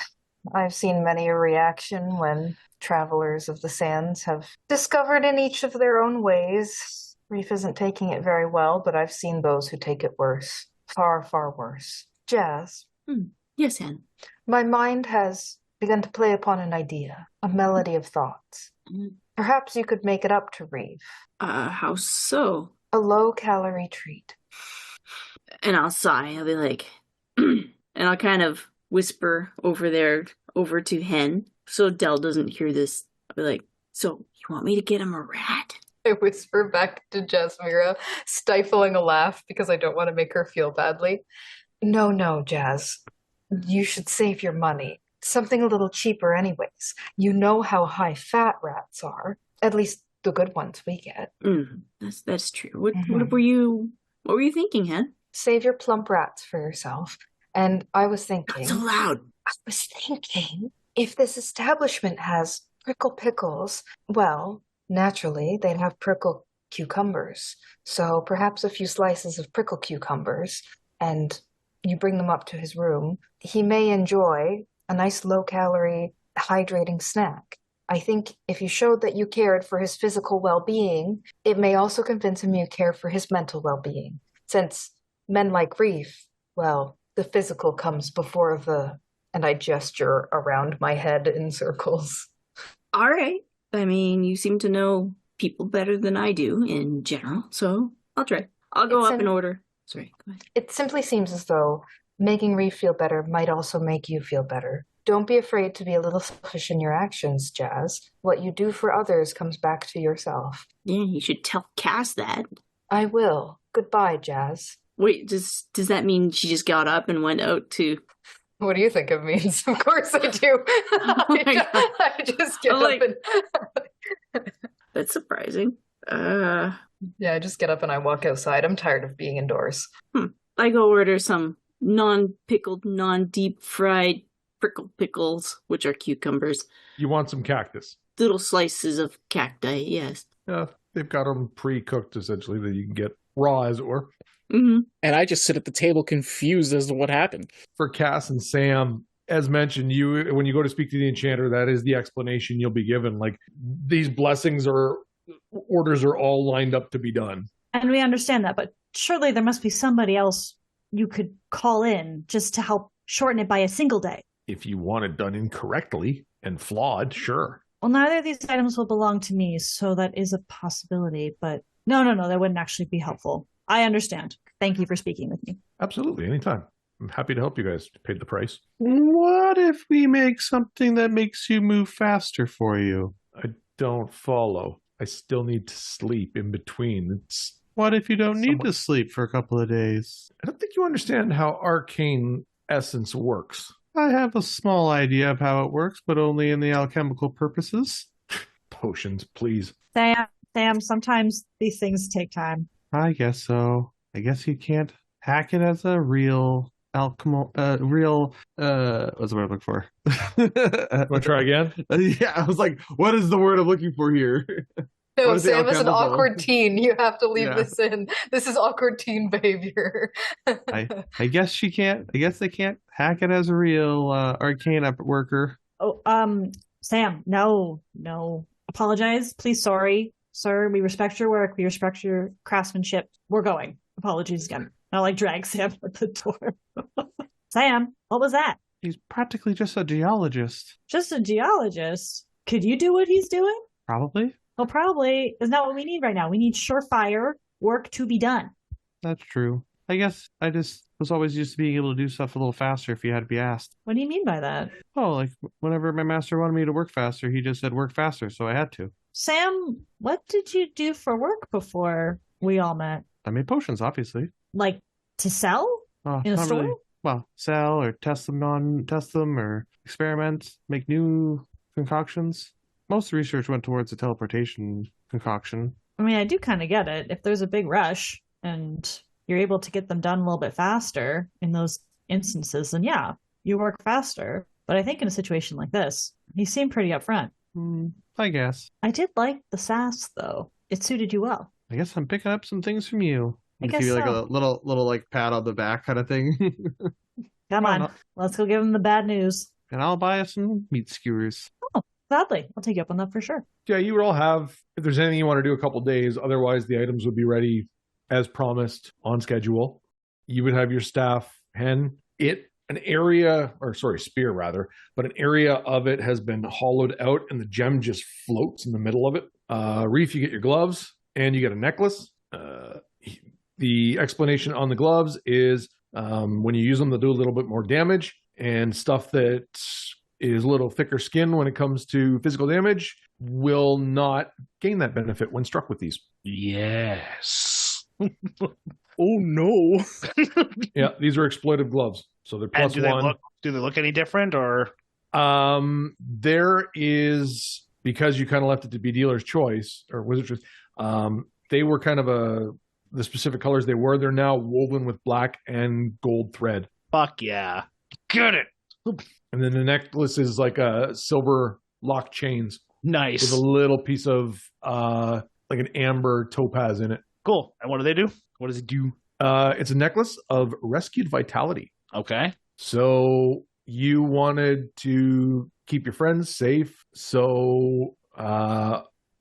I've seen many a reaction when travelers of the sands have discovered in each of their own ways. Reef isn't taking it very well, but I've seen those who take it worse. far, far worse. Jazz, Yes, Hen. my mind has begun to play upon an idea, a melody of thoughts. Perhaps you could make it up to Reeve. How so? A low-calorie treat. And I'll sigh. I'll be like, and I'll kind of whisper over to Hen, so Dell doesn't hear this. I'll be like, so you want me to get him a rat? I whisper back to Jasmira, stifling a laugh because I don't want to make her feel badly. No, Jazz. You should save your money. Something a little cheaper anyways. You know how high fat rats are. At least the good ones we get. That's true. What were you thinking, Hen? Save your plump rats for yourself. And I was thinking... Not so loud. I was thinking, if this establishment has prickle pickles, well, naturally, they'd have prickle cucumbers. So perhaps a few slices of prickle cucumbers, and you bring them up to his room. He may enjoy a nice low-calorie, hydrating snack. I think if you showed that you cared for his physical well-being, it may also convince him you care for his mental well-being. Since men like Reef, well, the physical comes before the... And I gesture around my head in circles. All right. I mean, you seem to know people better than I do in general, so I'll try. I'll go up in order. Sorry, go ahead. It simply seems as though making Reef feel better might also make you feel better. Don't be afraid to be a little selfish in your actions, Jazz. What you do for others comes back to yourself. Yeah, you should tell Cass that. I will. Goodbye, Jazz. Wait, does that mean she just got up and went out to... What do you think it means? Of course I do. I just get up and... That's surprising. Yeah, I just get up and I walk outside. I'm tired of being indoors. I go order some non-pickled, non-deep fried prickle pickles, which are cucumbers. You want some cactus? Little slices of cacti, yes. Yeah, they've got them pre-cooked, essentially, that you can get raw, as it were. Mm-hmm. And I just sit at the table confused as to what happened. For Cass and Sam, as mentioned, when you go to speak to the enchanter, that is the explanation you'll be given. Like, these blessings or orders are all lined up to be done. And we understand that, but surely there must be somebody else you could call in just to help shorten it by a single day. If you want it done incorrectly and flawed, sure. Well, neither of these items will belong to me, so that is a possibility, but no, that wouldn't actually be helpful. I understand. Thank you for speaking with me. Absolutely, anytime. I'm happy to help you guys. Paid the price. What if we make something that makes you move faster for you? I don't follow. I still need to sleep in between. What if you don't need to sleep for a couple of days? I don't think you understand how arcane essence works. I have a small idea of how it works, but only in the alchemical purposes. Potions, please. Sam, sometimes these things take time. I guess so. I guess you can't hack it as a real what's the word I'm looking for? Want to try again? Yeah, I was like, what is the word I'm looking for here? No, Sam is an awkward teen. You have to leave this in. This is awkward teen behavior. I guess you can't. I guess they can't hack it as a real arcane worker. Oh, Sam, no. Apologize. Please, sorry. Sir, we respect your work. We respect your craftsmanship. We're going. Apologies again. I drag Sam at the door. Sam, what was that? He's practically just a geologist. Just a geologist? Could you do what he's doing? Probably. Well, probably is not what we need right now. We need surefire work to be done. That's true. I guess I just was always used to being able to do stuff a little faster if you had to be asked. What do you mean by that? Oh, like whenever my master wanted me to work faster, he just said work faster, so I had to. Sam, what did you do for work before we all met? I made potions, obviously. Like to sell in a store? Really. Well, sell or test them or experiment, make new concoctions. Most of the research went towards the teleportation concoction. I mean, I do kind of get it. If there's a big rush and you're able to get them done a little bit faster in those instances, then yeah, you work faster. But I think in a situation like this, you seem pretty upfront. I guess. I did like the sass, though. It suited you well. I guess I'm picking up some things from you. I guess you so. Like a little like pat on the back kind of thing. Come on, let's go give him the bad news. And I'll buy us some meat skewers. Oh, gladly. I'll take you up on that for sure. Yeah, you would all have, if there's anything you want to do, a couple days. Otherwise, the items would be ready as promised on schedule. you would have your staff hen. Spear rather, but an area of it has been hollowed out and the gem just floats in the middle of it. Reef, you get your gloves and you get a necklace. The explanation on the gloves is when you use them, they'll do a little bit more damage, and stuff that is a little thicker skin when it comes to physical damage will not gain that benefit when struck with these. Yes. Oh no. Yeah, these are exploitive gloves. So they're plus and one. Do they look any different or? There is, because you kind of left it to be dealer's choice or wizard's choice. They were kind of the specific colors they were. They're now woven with black and gold thread. Fuck yeah. Get it. And then the necklace is like a silver lock chains Nice. with a little piece of like an amber topaz in it. Cool. And what do they do? What does it do? It's a necklace of rescued vitality. Okay. So you wanted to keep your friends safe. So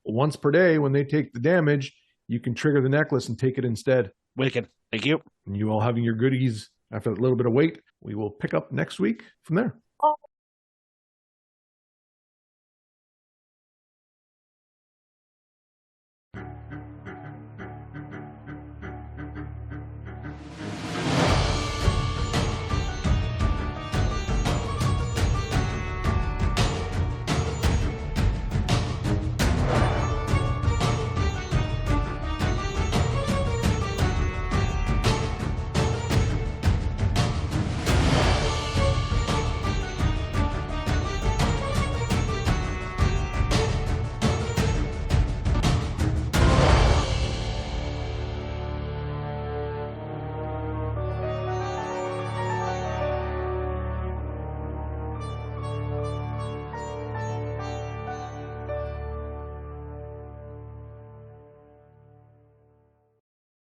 once per day, when they take the damage, you can trigger the necklace and take it instead. Wicked. Thank you. And you all having your goodies after a little bit of wait. We will pick up next week from there.